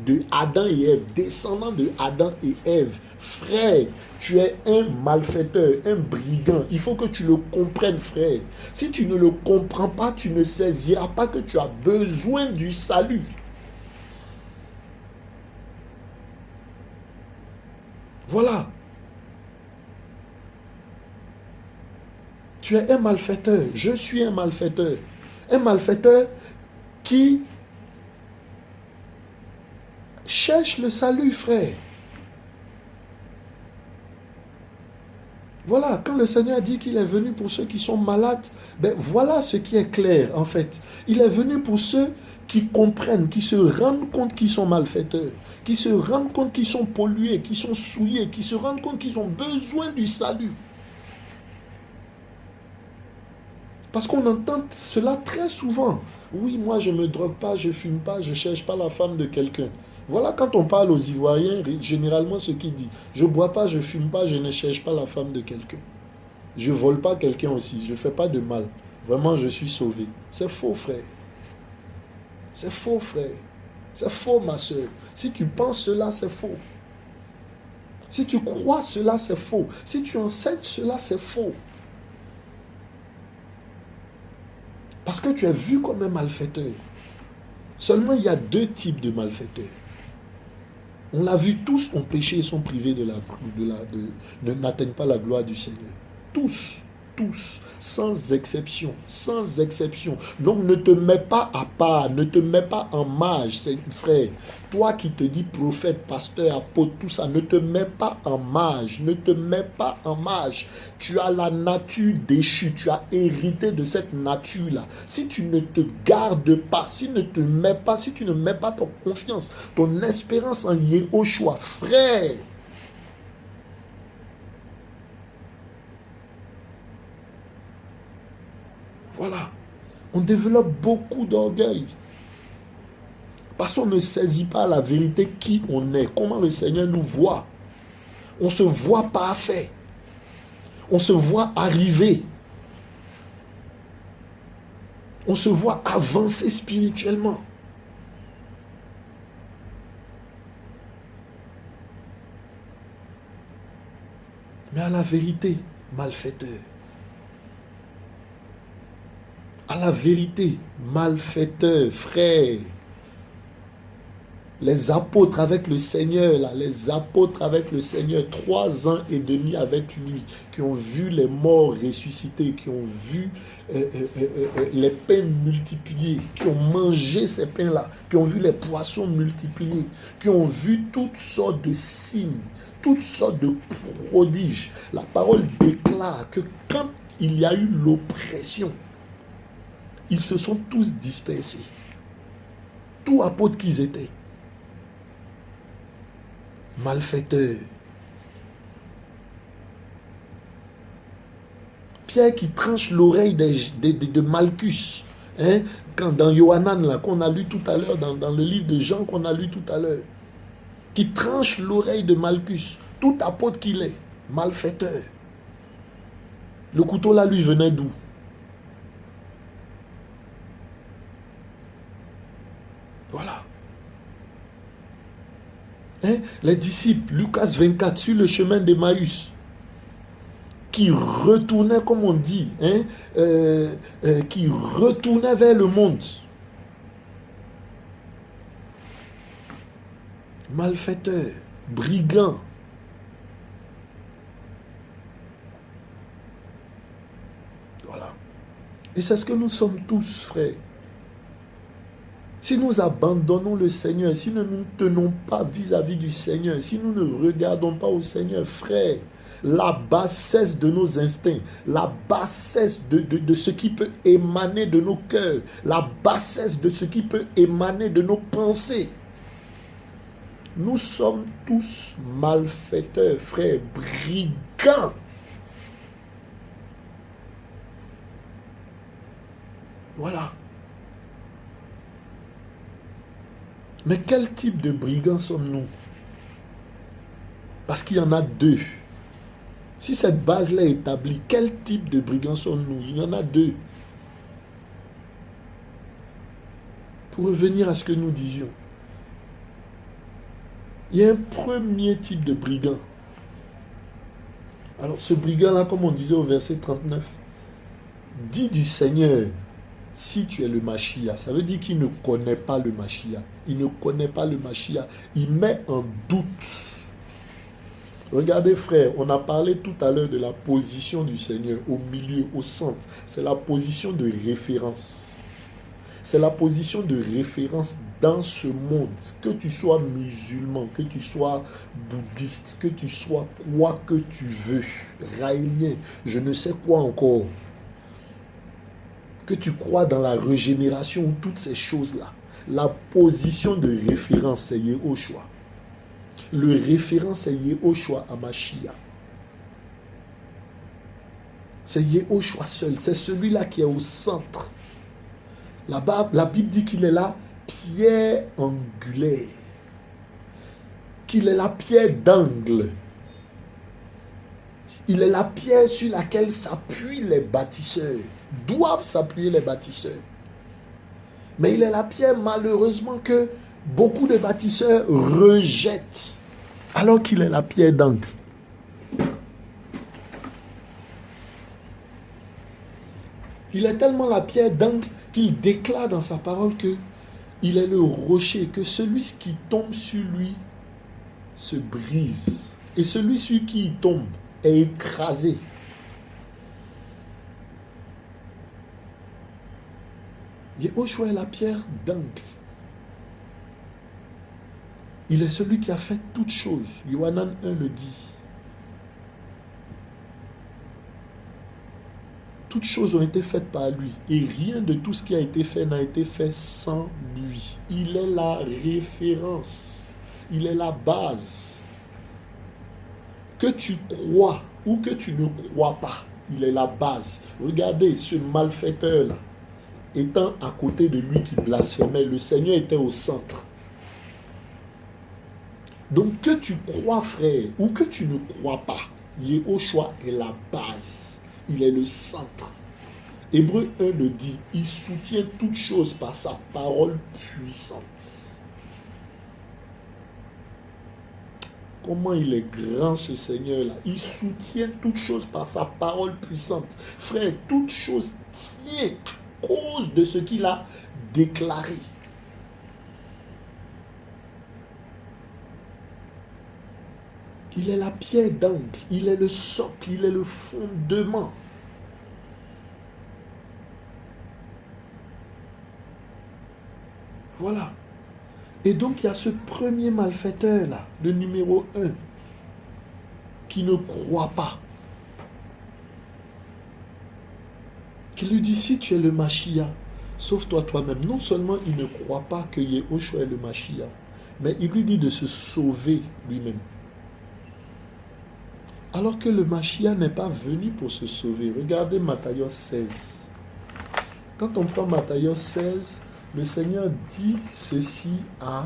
de Adam et Ève, descendant de Adam et Ève, frère, tu es un malfaiteur, un brigand. Il faut que tu le comprennes, frère. Si tu ne le comprends pas, tu ne saisiras pas que tu as besoin du salut. Voilà. Tu es un malfaiteur. Je suis un malfaiteur. Un malfaiteur qui cherche le salut, frère. Voilà, quand le Seigneur dit qu'il est venu pour ceux qui sont malades, ben voilà ce qui est clair en fait. Il est venu pour ceux qui comprennent, qui se rendent compte qu'ils sont malfaiteurs, qui se rendent compte qu'ils sont pollués, qui sont souillés, qui se rendent compte qu'ils ont besoin du salut. Parce qu'on entend cela très souvent. Oui, moi je ne me drogue pas, je ne fume pas, je ne cherche pas la femme de quelqu'un. Voilà quand on parle aux Ivoiriens, généralement ce qu'ils disent. Je ne bois pas, je ne fume pas, je ne cherche pas la femme de quelqu'un. Je ne vole pas quelqu'un aussi, je ne fais pas de mal. Vraiment, je suis sauvé. C'est faux, frère. C'est faux, frère. C'est faux, ma soeur. Si tu penses cela, c'est faux. Si tu crois cela, c'est faux. Si tu enseignes cela, c'est faux. Parce que tu es vu comme un malfaiteur. Seulement, il y a deux types de malfaiteurs. On l'a vu, tous ont péché et sont privés n'atteignent pas la gloire du Seigneur. Tous, sans exception, sans exception. Donc ne te mets pas à part, ne te mets pas en marge, frère. Toi qui te dis prophète, pasteur, apôtre, tout ça, ne te mets pas en marge, ne te mets pas en marge. Tu as la nature déchue, tu as hérité de cette nature-là. Si tu ne te gardes pas, si tu ne mets pas ton confiance, ton espérance en Yehoshua, frère, voilà, on développe beaucoup d'orgueil. Parce qu'on ne saisit pas la vérité qui on est, comment le Seigneur nous voit. On se voit parfait. On se voit arriver. On se voit avancer spirituellement. Mais à la vérité, malfaiteur. À la vérité, malfaiteur, frère. Les apôtres avec le Seigneur, là, les apôtres avec le Seigneur, 3 ans et demi avec lui, qui ont vu les morts ressuscités, qui ont vu les pains multipliés, qui ont mangé ces pains-là, qui ont vu les poissons multipliés, qui ont vu toutes sortes de signes, toutes sortes de prodiges. La parole déclare que quand il y a eu l'oppression, ils se sont tous dispersés. Tous apôtres qu'ils étaient. Malfaiteurs. Pierre qui tranche l'oreille de Malchus. Hein, quand dans Yohanan, là, qu'on a lu tout à l'heure, dans le livre de Jean qu'on a lu tout à l'heure. Qui tranche l'oreille de Malchus. Tout apôtre qu'il est. Malfaiteur. Le couteau là lui venait d'où? Voilà. Hein? Les disciples, Lucas 24, sur le chemin d'Emmaüs, qui retournaient, comme on dit, hein, qui retournaient vers le monde. Malfaiteurs, brigands. Voilà. Et c'est ce que nous sommes tous, frères. Si nous abandonnons le Seigneur, si nous ne nous tenons pas vis-à-vis du Seigneur, si nous ne regardons pas au Seigneur, frère, la bassesse de nos instincts, la bassesse de ce qui peut émaner de nos cœurs, la bassesse de ce qui peut émaner de nos pensées. Nous sommes tous malfaiteurs, frères, brigands. Voilà. Mais quel type de brigands sommes-nous? Parce qu'il y en a deux. Si cette base-là est établie, quel type de brigands sommes-nous? Il y en a deux. Pour revenir à ce que nous disions, il y a un premier type de brigand. Alors ce brigand-là, comme on disait au verset 39, dit du Seigneur, si tu es le Mashiach, ça veut dire qu'il ne connaît pas le Mashiach. Il ne connaît pas le Mashiach. Il met en doute. Regardez frère, on a parlé tout à l'heure de la position du Seigneur au milieu, au centre. C'est la position de référence. C'est la position de référence dans ce monde. Que tu sois musulman, que tu sois bouddhiste, que tu sois quoi que tu veux, raélien, je ne sais quoi encore. Que tu crois dans la régénération ou toutes ces choses-là. La position de référence, c'est Yehoshua. Le référent, c'est Yehoshua Hamashiach. C'est Yehoshua seul. C'est celui-là qui est au centre. Là-bas, la Bible dit qu'il est la pierre angulaire. Qu'il est la pierre d'angle. Il est la pierre sur laquelle s'appuient les bâtisseurs. Doivent s'appuyer les bâtisseurs. Mais il est la pierre, malheureusement, que beaucoup de bâtisseurs rejettent, alors qu'il est la pierre d'angle. Il est tellement la pierre d'angle qu'il déclare dans sa parole que il est le rocher, que celui qui tombe sur lui se brise. Et celui sur qui il tombe est écrasé. Yehoshua est la pierre d'angle. Il est celui qui a fait toutes choses. Yohanan 1 le dit. Toutes choses ont été faites par lui. Et rien de tout ce qui a été fait n'a été fait sans lui. Il est la référence. Il est la base. Que tu crois ou que tu ne crois pas, il est la base. Regardez ce malfaiteur-là. Étant à côté de lui qui blasphémait, le Seigneur était au centre. Donc que tu crois, frère, ou que tu ne crois pas, Yehoshua est la base. Il est le centre. Hébreu 1 le dit, il soutient toutes choses par sa parole puissante. Comment il est grand ce Seigneur-là. Il soutient toutes choses par sa parole puissante. Frère, toute chose tient à cause de ce qu'il a déclaré. Il est la pierre d'angle, il est le socle, il est le fondement. Voilà. Et donc, il y a ce premier malfaiteur-là, le numéro 1, qui ne croit pas. Qui lui dit, si tu es le Mashiach, sauve-toi toi-même. Non seulement il ne croit pas que Yehoshua est le Mashiach, mais il lui dit de se sauver lui-même. Alors que le Mashiach n'est pas venu pour se sauver. Regardez Matthieu 16. Quand on prend Matthieu 16, le Seigneur dit ceci à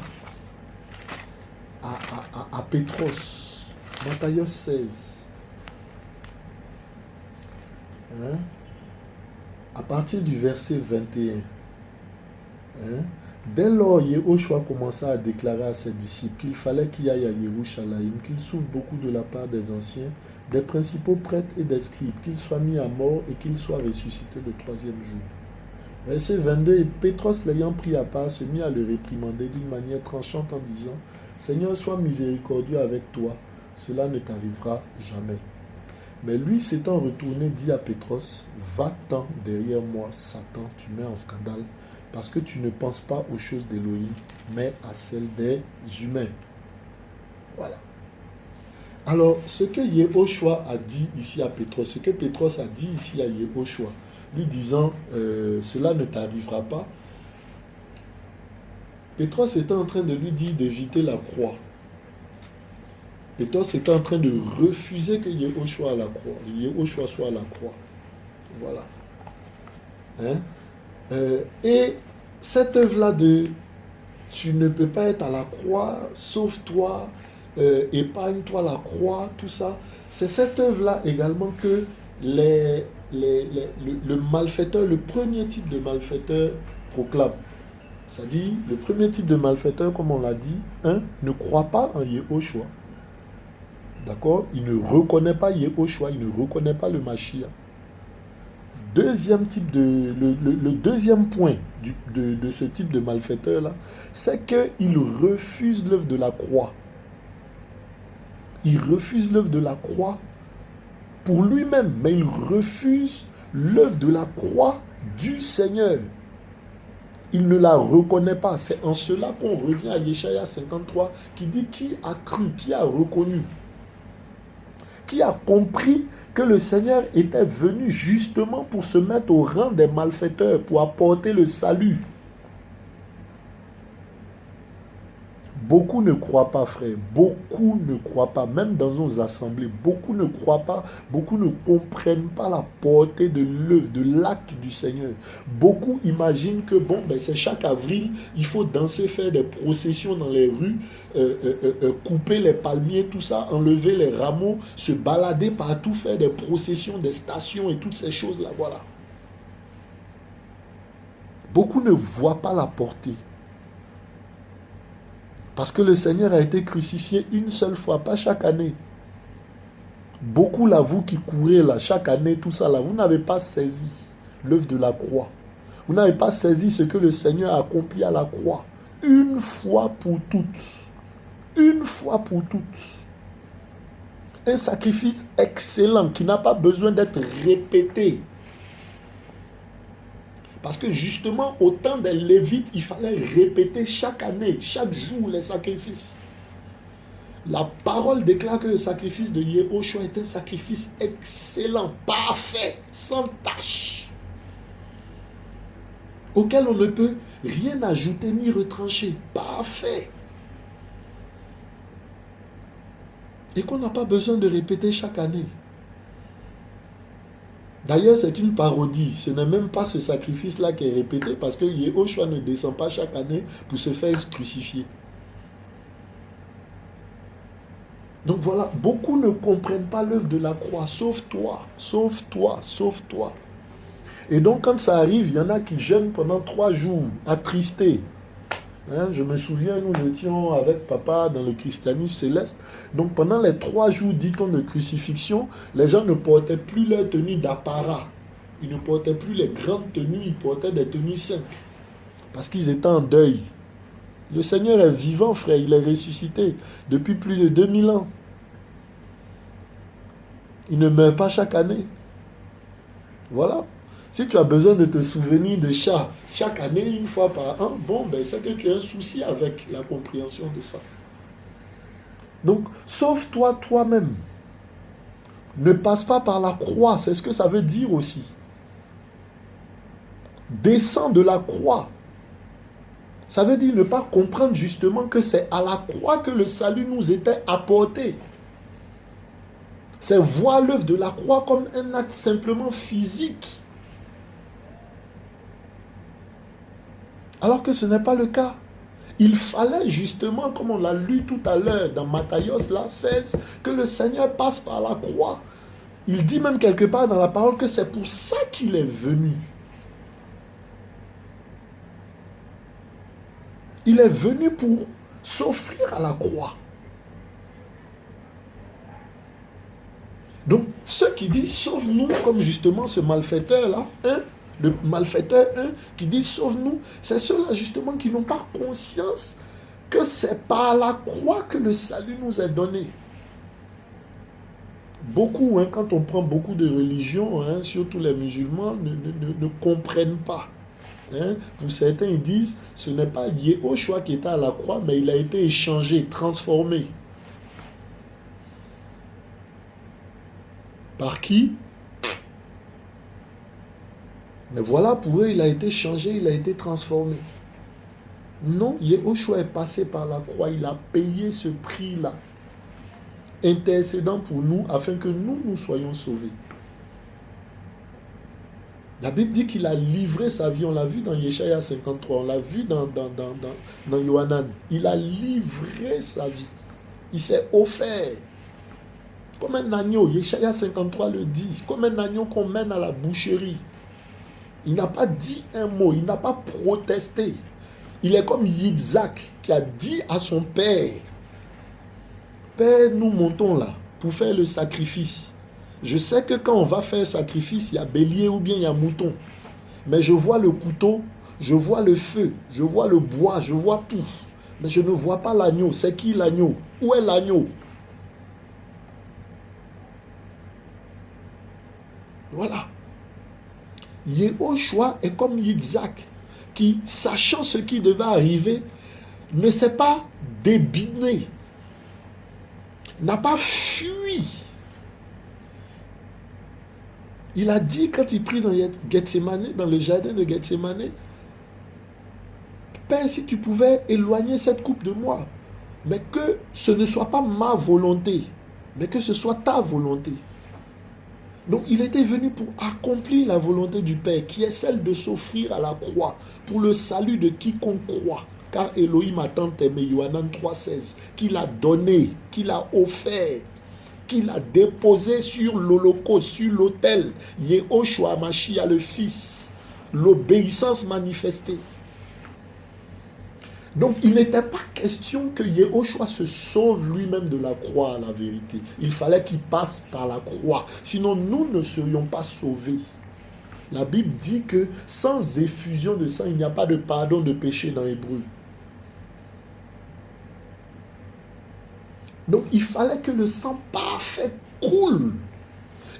Pétros. Matthieu 16. Hein? À partir du verset 21. Hein? Dès lors, Yehoshua commença à déclarer à ses disciples qu'il fallait qu'il aille à Yerushalayim, qu'il souffre beaucoup de la part des anciens, des principaux prêtres et des scribes, qu'il soit mis à mort et qu'il soit ressuscité le troisième jour. Verset 22, et Pétros, l'ayant pris à part, se mit à le réprimander d'une manière tranchante en disant, « Seigneur, sois miséricordieux avec toi, cela ne t'arrivera jamais. » Mais lui, s'étant retourné, dit à Pétros, « Va-t'en derrière moi, Satan, tu mets en scandale, parce que tu ne penses pas aux choses d'Élohim, mais à celles des humains. » Voilà. Alors, ce que Yehoshua a dit ici à Pétros, ce que Pétros a dit ici à Yehoshua, lui disant, cela ne t'arrivera pas, Pétros était en train de lui dire d'éviter la croix. Pétros était en train de refuser que Yehoshua soit à la croix. Voilà. Hein? Et cette œuvre-là de tu ne peux pas être à la croix, sauve-toi, épargne-toi la croix, tout ça, c'est cette œuvre-là également que le malfaiteur, le premier type de malfaiteur proclame. C'est-à-dire, le premier type de malfaiteur, comme on l'a dit, ne croit pas en Yehoshua. D'accord? Il ne reconnaît pas Yehoshua, il ne reconnaît pas le Mashiach. Le deuxième point de ce type de malfaiteur-là, c'est qu'il refuse l'œuvre de la croix. Il refuse l'œuvre de la croix pour lui-même, mais il refuse l'œuvre de la croix du Seigneur. Il ne la reconnaît pas. C'est en cela qu'on revient à Yeshaya 53 qui dit qui a cru, qui a reconnu, qui a compris que le Seigneur était venu justement pour se mettre au rang des malfaiteurs, pour apporter le salut. Beaucoup ne croient pas, frère. Beaucoup ne croient pas. Même dans nos assemblées, beaucoup ne croient pas. Beaucoup ne comprennent pas la portée de l'œuvre, de l'acte du Seigneur. Beaucoup imaginent que, c'est chaque avril, il faut danser, faire des processions dans les rues, couper les palmiers, tout ça, enlever les rameaux, se balader partout, faire des processions, des stations et toutes ces choses-là. Voilà. Beaucoup ne voient pas la portée. Parce que le Seigneur a été crucifié une seule fois, pas chaque année. Beaucoup là, vous qui courez là, chaque année, tout ça là, vous n'avez pas saisi l'œuvre de la croix. Vous n'avez pas saisi ce que le Seigneur a accompli à la croix. Une fois pour toutes. Une fois pour toutes. Un sacrifice excellent qui n'a pas besoin d'être répété. Parce que justement, au temps des Lévites, il fallait répéter chaque année, chaque jour, les sacrifices. La parole déclare que le sacrifice de Yehoshua est un sacrifice excellent, parfait, sans tache, auquel on ne peut rien ajouter ni retrancher. Parfait. Et qu'on n'a pas besoin de répéter chaque année. D'ailleurs, c'est une parodie. Ce n'est même pas ce sacrifice-là qui est répété parce que Yehoshua ne descend pas chaque année pour se faire crucifier. Donc voilà, beaucoup ne comprennent pas l'œuvre de la croix. Sauve-toi, sauve-toi, sauve-toi. Et donc quand ça arrive, il y en a qui jeûnent pendant 3 jours, attristés. Je me souviens, nous étions avec papa dans le christianisme céleste. Donc pendant les 3 jours, dit-on, de crucifixion, les gens ne portaient plus leur tenue d'apparat. Ils ne portaient plus les grandes tenues, ils portaient des tenues simples. Parce qu'ils étaient en deuil. Le Seigneur est vivant, frère, il est ressuscité depuis plus de 2000 ans. Il ne meurt pas chaque année. Voilà. Si tu as besoin de te souvenir de chaque année, une fois par an, bon, ben c'est que tu as un souci avec la compréhension de ça. Donc, sauve-toi toi-même. Ne passe pas par la croix, c'est ce que ça veut dire aussi. Descends de la croix. Ça veut dire ne pas comprendre justement que c'est à la croix que le salut nous était apporté. C'est voir l'œuvre de la croix comme un acte simplement physique. Alors que ce n'est pas le cas. Il fallait justement, comme on l'a lu tout à l'heure dans Matthios là, 16, que le Seigneur passe par la croix. Il dit même quelque part dans la parole que c'est pour ça qu'il est venu. Il est venu pour s'offrir à la croix. Donc, ceux qui disent sauve-nous, comme justement ce malfaiteur-là, le malfaiteur 1 qui dit sauve-nous, c'est ceux-là justement qui n'ont pas conscience que c'est par la croix que le salut nous est donné. Beaucoup, quand on prend beaucoup de religions, surtout les musulmans, ne comprennent pas. Pour certains, ils disent ce n'est pas Yehoshua qui était à la croix, mais il a été échangé, transformé. Par qui? Mais voilà, pour eux, il a été changé, il a été transformé. Non, Yehoshua est passé par la croix, il a payé ce prix-là, intercédant pour nous, afin que nous soyons sauvés. La Bible dit qu'il a livré sa vie, on l'a vu dans Yeshaya 53, on l'a vu dans Yohanan. Il a livré sa vie, il s'est offert. Comme un agneau, Yeshaya 53 le dit, comme un agneau qu'on mène à la boucherie. Il n'a pas dit un mot, il n'a pas protesté. Il est comme Yitzhak qui a dit à son père, « Père, nous montons là pour faire le sacrifice. Je sais que quand on va faire sacrifice, il y a bélier ou bien il y a mouton. Mais je vois le couteau, je vois le feu, je vois le bois, je vois tout. Mais je ne vois pas l'agneau. C'est qui l'agneau? Où est l'agneau? » Voilà. Yehoshua est comme Yitzhak, qui, sachant ce qui devait arriver, ne s'est pas débiné, n'a pas fui. Il a dit, quand il prie dans Gethsémane, dans le jardin de Gethsémane, « Père, si tu pouvais éloigner cette coupe de moi, mais que ce ne soit pas ma volonté, mais que ce soit ta volonté. » Donc il était venu pour accomplir la volonté du Père, qui est celle de s'offrir à la croix, pour le salut de quiconque croit. Car Elohim a tant aimé, Yohanan 3,16, qu'il a donné, qu'il a offert, qu'il a déposé sur l'holocauste, sur l'autel, Yehoshua Mashiach le Fils, l'obéissance manifestée. Donc, il n'était pas question que Yehoshua se sauve lui-même de la croix à la vérité. Il fallait qu'il passe par la croix. Sinon, nous ne serions pas sauvés. La Bible dit que sans effusion de sang, il n'y a pas de pardon de péché dans Hébreu. Donc, il fallait que le sang parfait coule.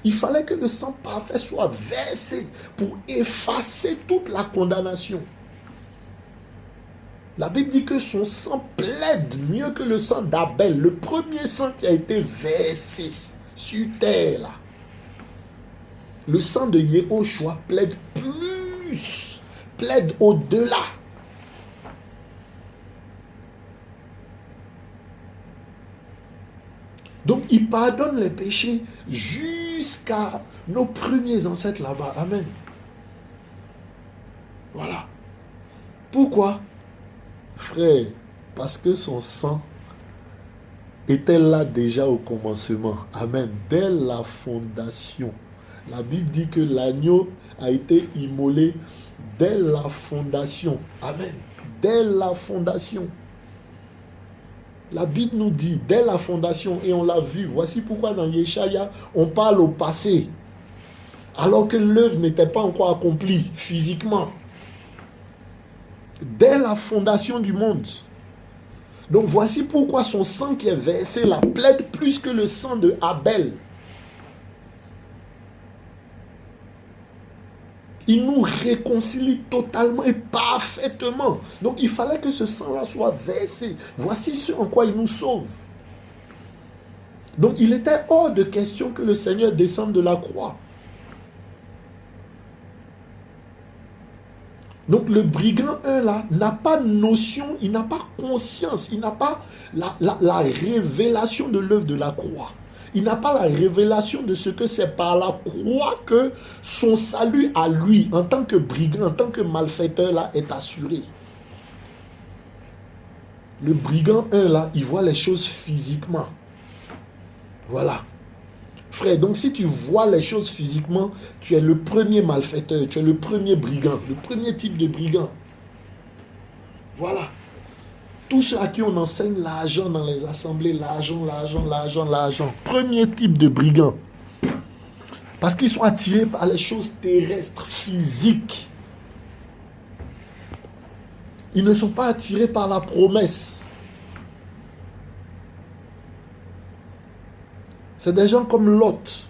Il fallait que le sang parfait soit versé pour effacer toute la condamnation. La Bible dit que son sang plaide mieux que le sang d'Abel, le premier sang qui a été versé sur terre. Là. Le sang de Yehoshua plaide plus, plaide au-delà. Donc il pardonne les péchés jusqu'à nos premiers ancêtres là-bas. Amen. Voilà. Pourquoi? Frère, parce que son sang était là déjà au commencement. Amen. Dès la fondation. La Bible dit que l'agneau a été immolé dès la fondation. Amen. Dès la fondation. La Bible nous dit, dès la fondation, et on l'a vu, voici pourquoi dans Yeshaya, on parle au passé, alors que l'œuvre n'était pas encore accomplie physiquement. Dès la fondation du monde. Donc voici pourquoi son sang qui est versé là plaide plus que le sang de Abel. Il nous réconcilie totalement et parfaitement. Donc il fallait que ce sang-là soit versé. Voici ce en quoi il nous sauve. Donc il était hors de question que le Seigneur descende de la croix. Donc le brigand 1 là n'a pas notion, il n'a pas conscience, il n'a pas la révélation de l'œuvre de la croix. Il n'a pas la révélation de ce que c'est par la croix que son salut à lui, en tant que brigand, en tant que malfaiteur là, est assuré. Le brigand 1 là, il voit les choses physiquement. Voilà. Frère, donc si tu vois les choses physiquement, tu es le premier malfaiteur, tu es le premier brigand, le premier type de brigand. Voilà. Tous ceux à qui on enseigne l'argent dans les assemblées, l'argent. Premier type de brigand. Parce qu'ils sont attirés par les choses terrestres, physiques. Ils ne sont pas attirés par la promesse. C'est des gens comme Lot,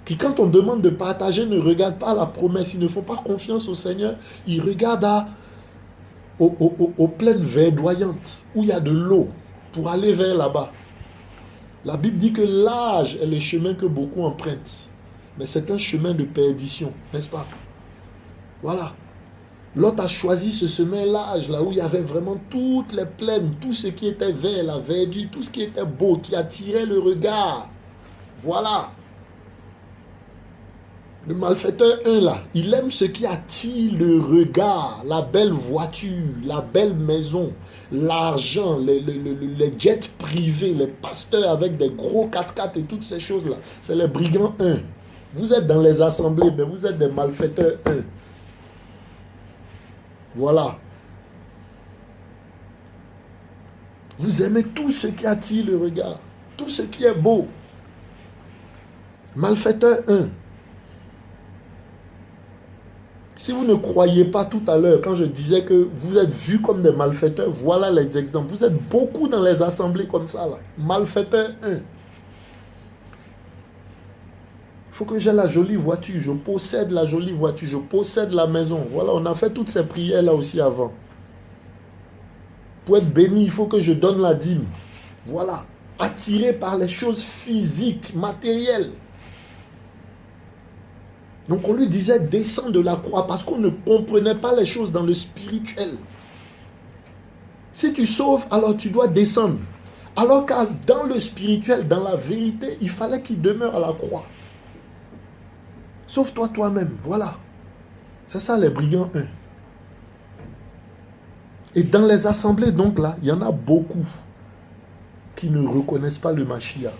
qui quand on demande de partager ne regardent pas la promesse, ils ne font pas confiance au Seigneur, ils regardent aux plaines verdoyantes, où il y a de l'eau, pour aller vers là-bas. La Bible dit que l'âge est le chemin que beaucoup empruntent, mais c'est un chemin de perdition, n'est-ce pas? Voilà. Lot a choisi ce chemin l'âge, là où il y avait vraiment toutes les plaines, tout ce qui était vert, la verdure, tout ce qui était beau, qui attirait le regard. Voilà. Le malfaiteur 1 là, il aime ce qui attire le regard, la belle voiture, la belle maison, l'argent, les jets privés, les pasteurs avec des gros 4x4 et toutes ces choses-là. C'est les brigands 1. Vous êtes dans les assemblées, mais vous êtes des malfaiteurs 1. Voilà. Vous aimez tout ce qui attire le regard, tout ce qui est beau. Malfaiteur 1. Si vous ne croyez pas tout à l'heure, quand je disais que vous êtes vus comme des malfaiteurs, voilà les exemples. Vous êtes beaucoup dans les assemblées comme ça, là. Malfaiteur 1. Il faut que j'ai la jolie voiture, je possède la jolie voiture, je possède la maison. Voilà, on a fait toutes ces prières là aussi avant. Pour être béni, il faut que je donne la dîme. Voilà, attiré par les choses physiques, matérielles. Donc on lui disait descends de la croix parce qu'on ne comprenait pas les choses dans le spirituel. Si tu sauves, alors tu dois descendre. Alors que dans le spirituel, dans la vérité, il fallait qu'il demeure à la croix. Sauve-toi toi-même, voilà. C'est ça les brigands 1. Et dans les assemblées, donc là, il y en a beaucoup qui ne reconnaissent pas le Mashiach.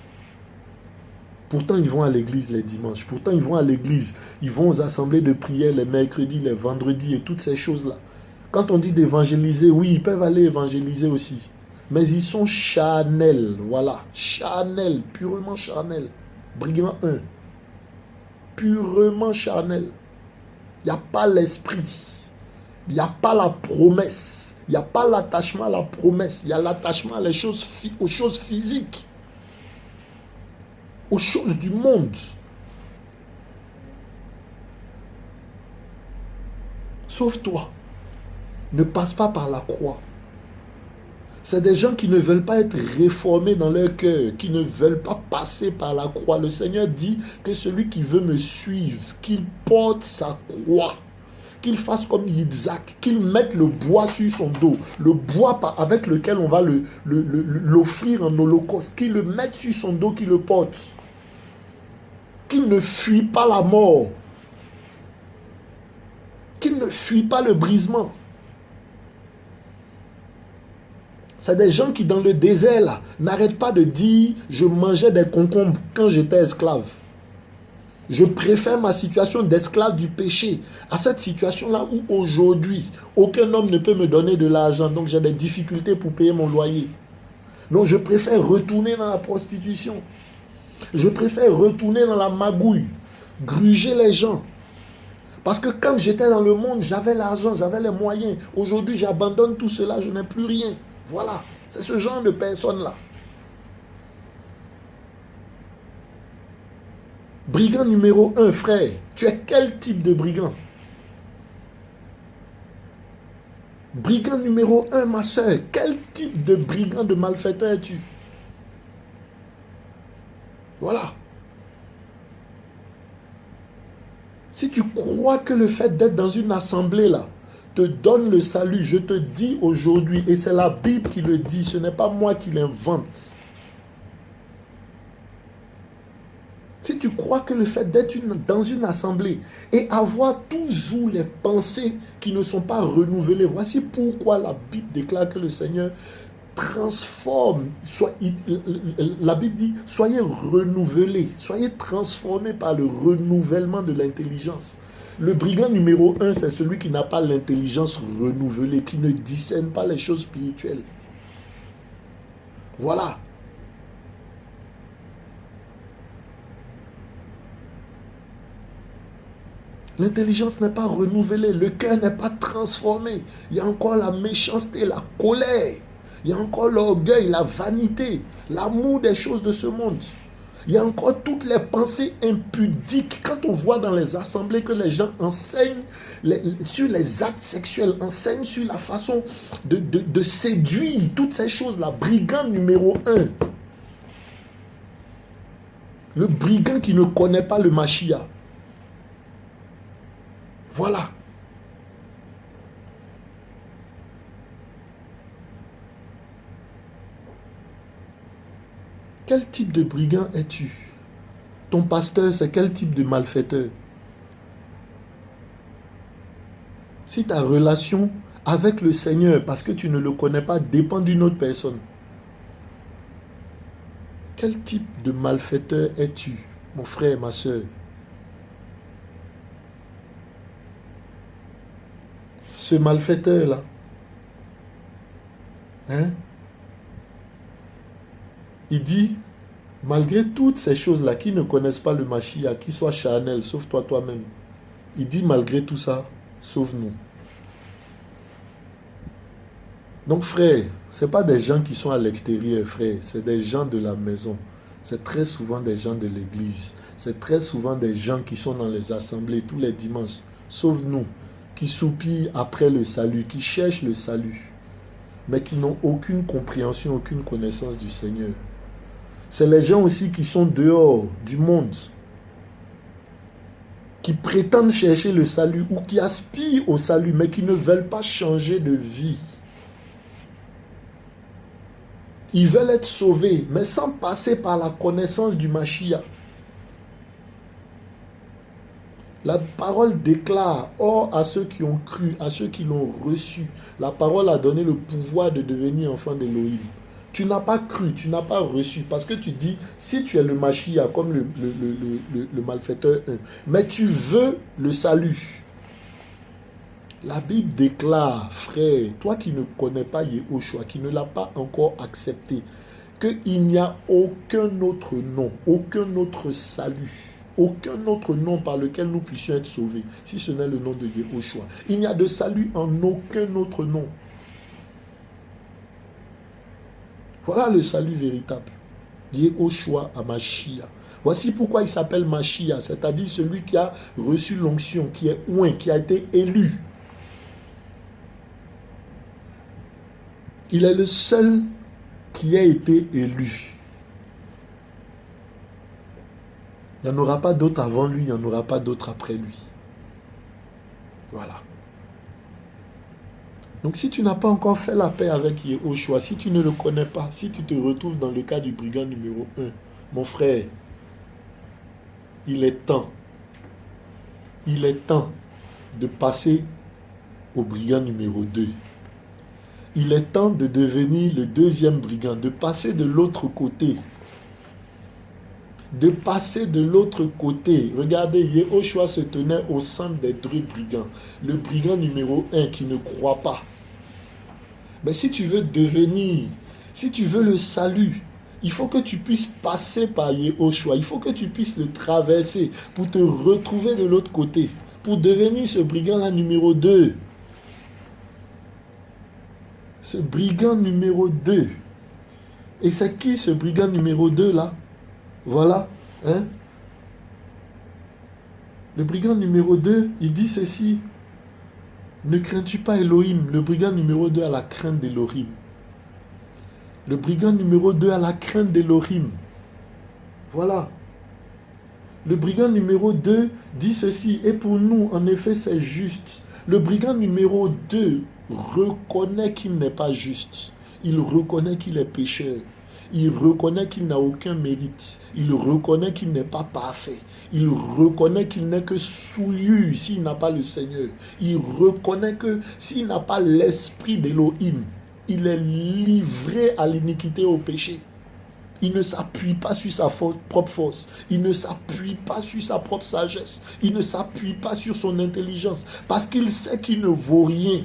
Pourtant, ils vont à l'église les dimanches. Pourtant, ils vont à l'église. Ils vont aux assemblées de prière les mercredis, les vendredis et toutes ces choses-là. Quand on dit d'évangéliser, oui, ils peuvent aller évangéliser aussi. Mais ils sont charnels, voilà. Charnels, purement charnels. Brigand 1. Purement charnel. Il n'y a pas l'esprit. Il n'y a pas la promesse. Il n'y a pas l'attachement à la promesse. Il y a l'attachement aux choses physiques. Aux choses du monde. Sauve-toi. Ne passe pas par la croix. C'est des gens qui ne veulent pas être réformés dans leur cœur, qui ne veulent pas passer par la croix. Le Seigneur dit que celui qui veut me suivre, qu'il porte sa croix, qu'il fasse comme Isaac, qu'il mette le bois sur son dos, le bois avec lequel on va l'offrir en holocauste, qu'il le mette sur son dos, qu'il le porte. Qu'il ne fuit pas la mort. Qu'il ne fuit pas le brisement. C'est des gens qui dans le désert là n'arrêtent pas de dire je mangeais des concombres quand j'étais esclave. Je préfère ma situation d'esclave du péché à cette situation là où aujourd'hui aucun homme ne peut me donner de l'argent, donc j'ai des difficultés pour payer mon loyer. Donc je préfère retourner dans la prostitution. Je préfère retourner dans la magouille, gruger les gens. Parce que quand j'étais dans le monde, j'avais l'argent, j'avais les moyens. Aujourd'hui, j'abandonne tout cela, je n'ai plus rien. Voilà, c'est ce genre de personnes-là. Brigand numéro 1, frère. Tu es quel type de brigand? Brigand numéro 1, ma soeur, quel type de brigand, de malfaiteur es-tu? Voilà. Si tu crois que le fait d'être dans une assemblée là te donne le salut, je te dis aujourd'hui, et c'est la Bible qui le dit, ce n'est pas moi qui l'invente. Si tu crois que le fait d'être dans une assemblée et avoir toujours les pensées qui ne sont pas renouvelées, voici pourquoi la Bible déclare que le Seigneur transforme. La Bible dit, soyez renouvelés, soyez transformés par le renouvellement de l'intelligence. Le brigand numéro 1, c'est celui qui n'a pas l'intelligence renouvelée, qui ne discerne pas les choses spirituelles. Voilà. L'intelligence n'est pas renouvelée, le cœur n'est pas transformé. Il y a encore la méchanceté, la colère. Il y a encore l'orgueil, la vanité, l'amour des choses de ce monde. Il y a encore toutes les pensées impudiques. Quand on voit dans les assemblées que les gens enseignent sur les actes sexuels, enseignent sur la façon de séduire, toutes ces choses-là. Brigand numéro 1. Le brigand qui ne connaît pas le Mashiach. Voilà. Quel type de brigand es-tu? Ton pasteur, c'est quel type de malfaiteur? Si ta relation avec le Seigneur, parce que tu ne le connais pas, dépend d'une autre personne, quel type de malfaiteur es-tu, mon frère, ma soeur? Ce malfaiteur-là, hein? Il dit, malgré toutes ces choses-là, qui ne connaissent pas le Mashiach, qui soient charnels, sauf toi-même, il dit, malgré tout ça, sauve-nous. Donc, frère, ce n'est pas des gens qui sont à l'extérieur, frère, c'est des gens de la maison. C'est très souvent des gens de l'église. C'est très souvent des gens qui sont dans les assemblées tous les dimanches. Sauve-nous, qui soupirent après le salut, qui cherchent le salut, mais qui n'ont aucune compréhension, aucune connaissance du Seigneur. C'est les gens aussi qui sont dehors du monde, qui prétendent chercher le salut ou qui aspirent au salut, mais qui ne veulent pas changer de vie. Ils veulent être sauvés, mais sans passer par la connaissance du Mashiach. La parole déclare, or à ceux qui ont cru, à ceux qui l'ont reçu, la parole a donné le pouvoir de devenir enfant d'Élohim. Tu n'as pas cru, tu n'as pas reçu, parce que tu dis, si tu es le Mashiach, comme le malfaiteur 1, mais tu veux le salut. La Bible déclare, frère, toi qui ne connais pas Yehoshua, qui ne l'a pas encore accepté, qu'il n'y a aucun autre nom, aucun autre salut, aucun autre nom par lequel nous puissions être sauvés, si ce n'est le nom de Yehoshua. Il n'y a de salut en aucun autre nom. Voilà le salut véritable. Yehoshua à Mashiach. Voici pourquoi il s'appelle Mashiach, c'est-à-dire celui qui a reçu l'onction, qui est oint, qui a été élu. Il est le seul qui a été élu. Il n'y en aura pas d'autre avant lui, il n'y en aura pas d'autre après lui. Voilà. Donc si tu n'as pas encore fait la paix avec Yehoshua, si tu ne le connais pas, si tu te retrouves dans le cas du brigand numéro 1, mon frère, il est temps de passer au brigand numéro 2. Il est temps de devenir le deuxième brigand, de passer de l'autre côté. De passer de l'autre côté. Regardez, Yehoshua se tenait au centre des deux brigands. Le brigand numéro 1 qui ne croit pas. Mais si tu veux devenir, si tu veux le salut, il faut que tu puisses passer par Yehoshua. Il faut que tu puisses le traverser pour te retrouver de l'autre côté. Pour devenir ce brigand-là numéro 2. Ce brigand numéro 2. Et c'est qui ce brigand numéro 2 là? Voilà. Hein? Le brigand numéro 2, il dit ceci. Ne crains-tu pas Elohim? Le brigand numéro 2 a la crainte d'Elohim. Le brigand numéro 2 a la crainte d'Elohim. Voilà. Le brigand numéro 2 dit ceci, et pour nous, en effet, c'est juste. Le brigand numéro 2 reconnaît qu'il n'est pas juste. Il reconnaît qu'il est pécheur. Il reconnaît qu'il n'a aucun mérite. Il reconnaît qu'il n'est pas parfait. Il reconnaît qu'il n'est que souillure s'il n'a pas le Seigneur. Il reconnaît que s'il n'a pas l'esprit d'Élohim, il est livré à l'iniquité et au péché. Il ne s'appuie pas sur sa propre force. Il ne s'appuie pas sur sa propre sagesse. Il ne s'appuie pas sur son intelligence. Parce qu'il sait qu'il ne vaut rien.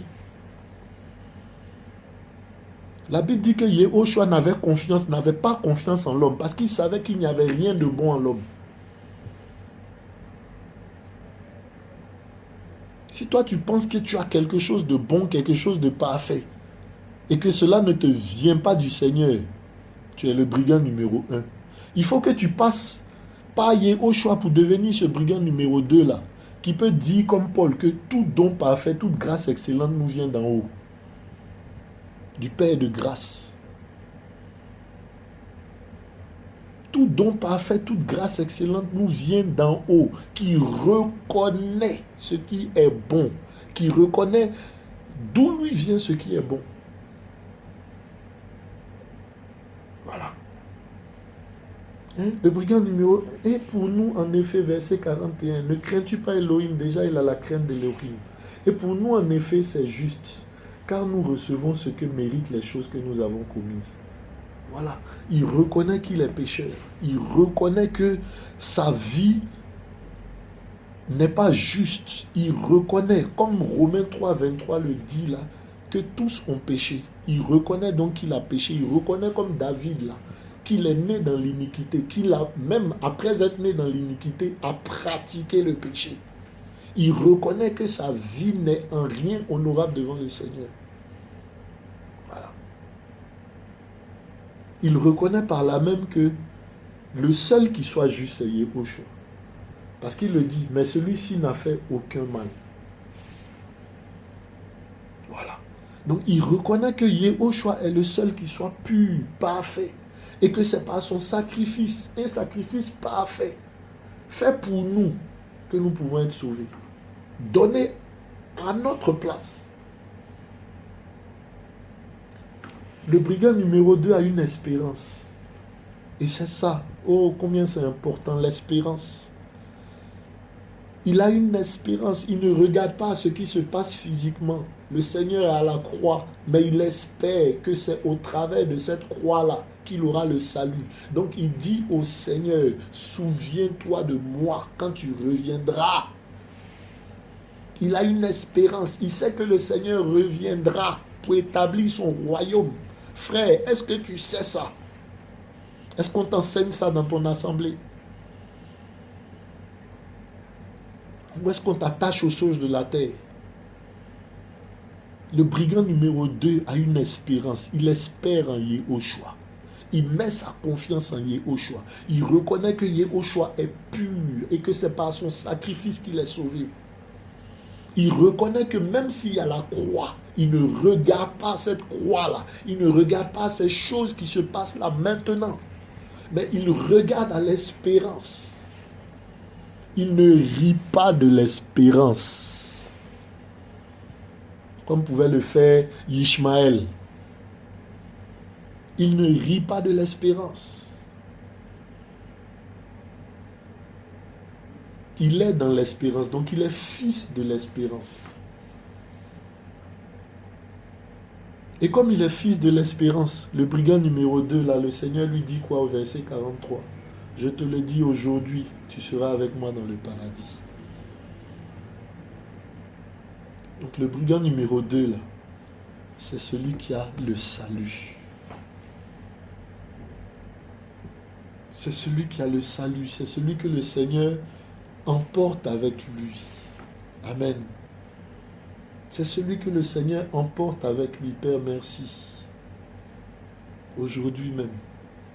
La Bible dit que Yehoshua n'avait pas confiance en l'homme. Parce qu'il savait qu'il n'y avait rien de bon en l'homme. Si toi tu penses que tu as quelque chose de bon, quelque chose de parfait, et que cela ne te vient pas du Seigneur, tu es le brigand numéro 1. Il faut que tu passes par Yehoshua pour devenir ce brigand numéro 2 là, qui peut dire comme Paul que tout don parfait, toute grâce excellente nous vient d'en haut. Du Père de grâce. Tout don parfait, toute grâce excellente nous vient d'en haut, qui reconnaît ce qui est bon, qui reconnaît d'où lui vient ce qui est bon. Voilà. Le brigand numéro 1. Et pour nous, en effet, verset 41, ne crains-tu pas Elohim? Déjà, il a la crainte d'Elohim. Et pour nous, en effet, c'est juste, car nous recevons ce que méritent les choses que nous avons commises. Voilà. Il reconnaît qu'il est pécheur. Il reconnaît que sa vie n'est pas juste. Il reconnaît, comme Romains 3, 23 le dit là, que tous ont péché. Il reconnaît donc qu'il a péché. Il reconnaît comme David là, qu'il est né dans l'iniquité, qu'il a, même après être né dans l'iniquité, a pratiqué le péché. Il reconnaît que sa vie n'est en rien honorable devant le Seigneur. Voilà. Il reconnaît par là même que le seul qui soit juste, c'est Yehoshua. Parce qu'il le dit, mais celui-ci n'a fait aucun mal. Voilà. Donc il reconnaît que Yehoshua est le seul qui soit pur, parfait. Et que c'est par son sacrifice, un sacrifice parfait, fait pour nous, que nous pouvons être sauvés. Donné à notre place. Le brigand numéro 2 a une espérance. Et c'est ça. Oh, combien c'est important, l'espérance. Il a une espérance. Il ne regarde pas ce qui se passe physiquement. Le Seigneur est à la croix, mais il espère que c'est au travers de cette croix-là qu'il aura le salut. Donc il dit au Seigneur, souviens-toi de moi quand tu reviendras. Il a une espérance. Il sait que le Seigneur reviendra pour établir son royaume. Frère, est-ce que tu sais ça? Est-ce qu'on t'enseigne ça dans ton assemblée? Ou est-ce qu'on t'attache aux choses de la terre? Le brigand numéro 2 a une espérance. Il espère en Yehoshua. Il met sa confiance en Yehoshua. Il reconnaît que Yehoshua est pur et que c'est par son sacrifice qu'il est sauvé. Il reconnaît que même s'il y a la croix, il ne regarde pas cette croix-là. Il ne regarde pas ces choses qui se passent là maintenant. Mais il regarde à l'espérance. Il ne rit pas de l'espérance. Comme pouvait le faire Ishmaël. Il ne rit pas de l'espérance. Il est dans l'espérance, donc il est fils de l'espérance. Et comme il est fils de l'espérance, le brigand numéro 2, là, le Seigneur lui dit quoi au verset 43? Je te le dis aujourd'hui, tu seras avec moi dans le paradis. Donc le brigand numéro 2, là, c'est celui qui a le salut. C'est celui qui a le salut, c'est celui que le Seigneur emporte avec lui. Amen. C'est celui que le Seigneur emporte avec lui. Père, merci. Aujourd'hui même,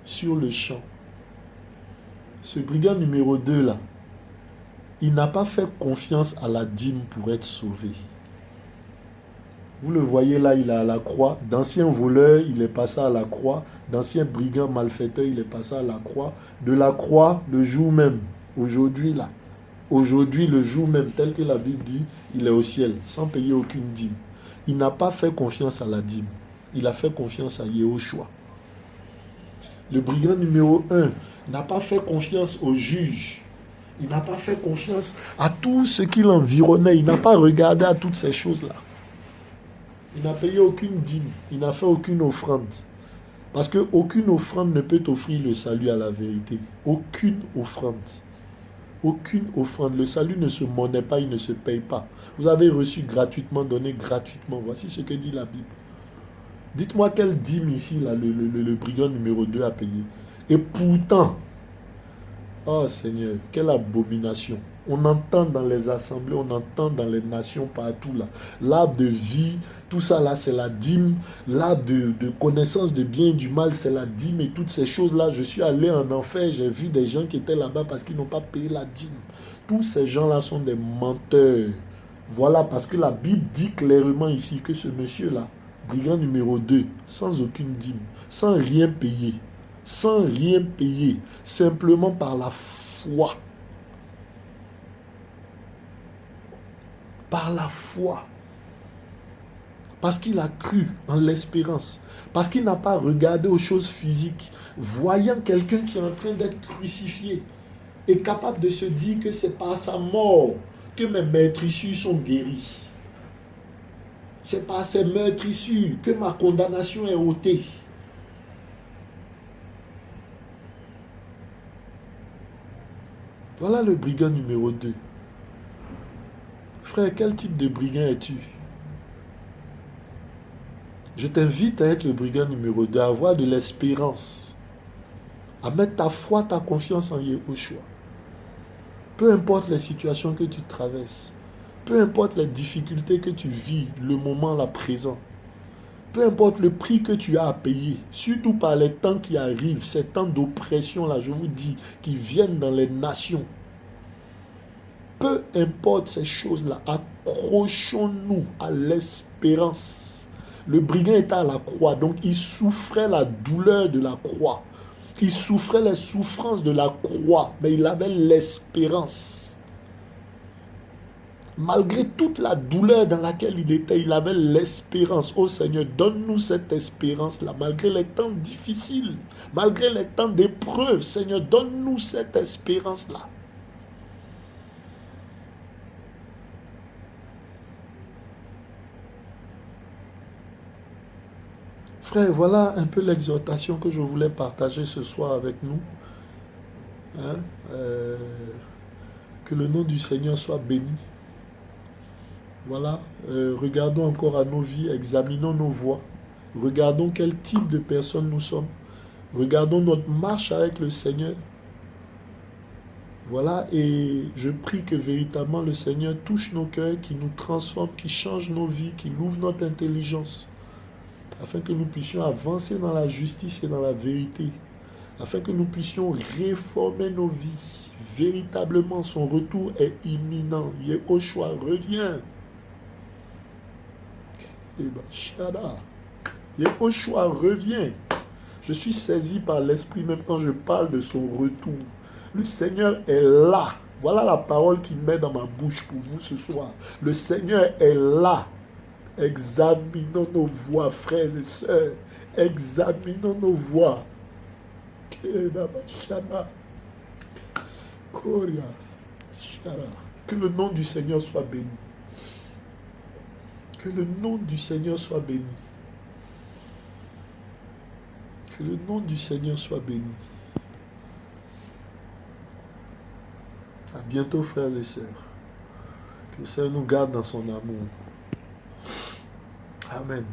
sur le champ, ce brigand numéro 2 là, il n'a pas fait confiance à la dîme pour être sauvé. Vous le voyez là, il est à la croix. D'ancien voleur, il est passé à la croix. D'ancien brigand malfaiteur, il est passé à la croix. De la croix, le jour même, aujourd'hui là. Aujourd'hui, le jour même, tel que la Bible dit, il est au ciel, sans payer aucune dîme. Il n'a pas fait confiance à la dîme. Il a fait confiance à Yehoshua. Le brigand numéro 1 n'a pas fait confiance au juge. Il n'a pas fait confiance à tout ce qui l'environnait. Il n'a pas regardé à toutes ces choses-là. Il n'a payé aucune dîme. Il n'a fait aucune offrande. Parce qu'aucune offrande ne peut offrir le salut à la vérité. Aucune offrande. Aucune offrande. Le salut ne se monnaie pas, il ne se paye pas. Vous avez reçu gratuitement, donné gratuitement. Voici ce que dit la Bible. Dites-moi quelle dîme ici, là, le brigand numéro 2 a payé. Et pourtant, oh Seigneur, quelle abomination. On entend dans les assemblées, on entend dans les nations partout là. L'arbre de vie, tout ça là, c'est la dîme. L'arbre de connaissance de bien et du mal, c'est la dîme et toutes ces choses-là. Je suis allé en enfer, j'ai vu des gens qui étaient là-bas parce qu'ils n'ont pas payé la dîme. Tous ces gens-là sont des menteurs. Voilà, parce que la Bible dit clairement ici que ce monsieur-là, brigand numéro 2, sans aucune dîme, sans rien payer, simplement par la foi. Par la foi. Parce qu'il a cru en l'espérance. Parce qu'il n'a pas regardé aux choses physiques. Voyant quelqu'un qui est en train d'être crucifié, est capable de se dire que c'est par sa mort que mes meurtrissures sont guéries. C'est par ces meurtrissures que ma condamnation est ôtée. Voilà le brigand numéro 2. Frère, quel type de brigand es-tu? Je t'invite à être le brigand numéro 2, à avoir de l'espérance, à mettre ta foi, ta confiance en Yehoshua. Peu importe les situations que tu traverses, peu importe les difficultés que tu vis, le moment, là, présent, peu importe le prix que tu as à payer, surtout par les temps qui arrivent, ces temps d'oppression, là, je vous dis, qui viennent dans les nations. Peu importe ces choses-là, accrochons-nous à l'espérance. Le brigand était à la croix, donc il souffrait la douleur de la croix. Il souffrait les souffrances de la croix, mais il avait l'espérance. Malgré toute la douleur dans laquelle il était, il avait l'espérance. Oh Seigneur, donne-nous cette espérance-là, malgré les temps difficiles, malgré les temps d'épreuve. Seigneur, donne-nous cette espérance-là. Frère, voilà un peu l'exhortation que je voulais partager ce soir avec nous. Hein? Que le nom du Seigneur soit béni. Voilà, regardons encore à nos vies, examinons nos voies. Regardons quel type de personnes nous sommes. Regardons notre marche avec le Seigneur. Voilà, et je prie que véritablement le Seigneur touche nos cœurs, qu'il nous transforme, qu'il change nos vies, qu'il ouvre notre intelligence, afin que nous puissions avancer dans la justice et dans la vérité, afin que nous puissions réformer nos vies. Véritablement, son retour est imminent. Yehoshua revient. Yehoshua revient. Je suis saisi par l'Esprit même quand je parle de son retour. Le Seigneur est là. Voilà la parole qu'il met dans ma bouche pour vous ce soir. Le Seigneur est là. Examinons nos voies, frères et sœurs. Examinons nos voies. Que le nom du Seigneur soit béni. Que le nom du Seigneur soit béni. Que le nom du Seigneur soit béni. À bientôt, frères et sœurs. Que le Seigneur nous garde dans son amour. Amen.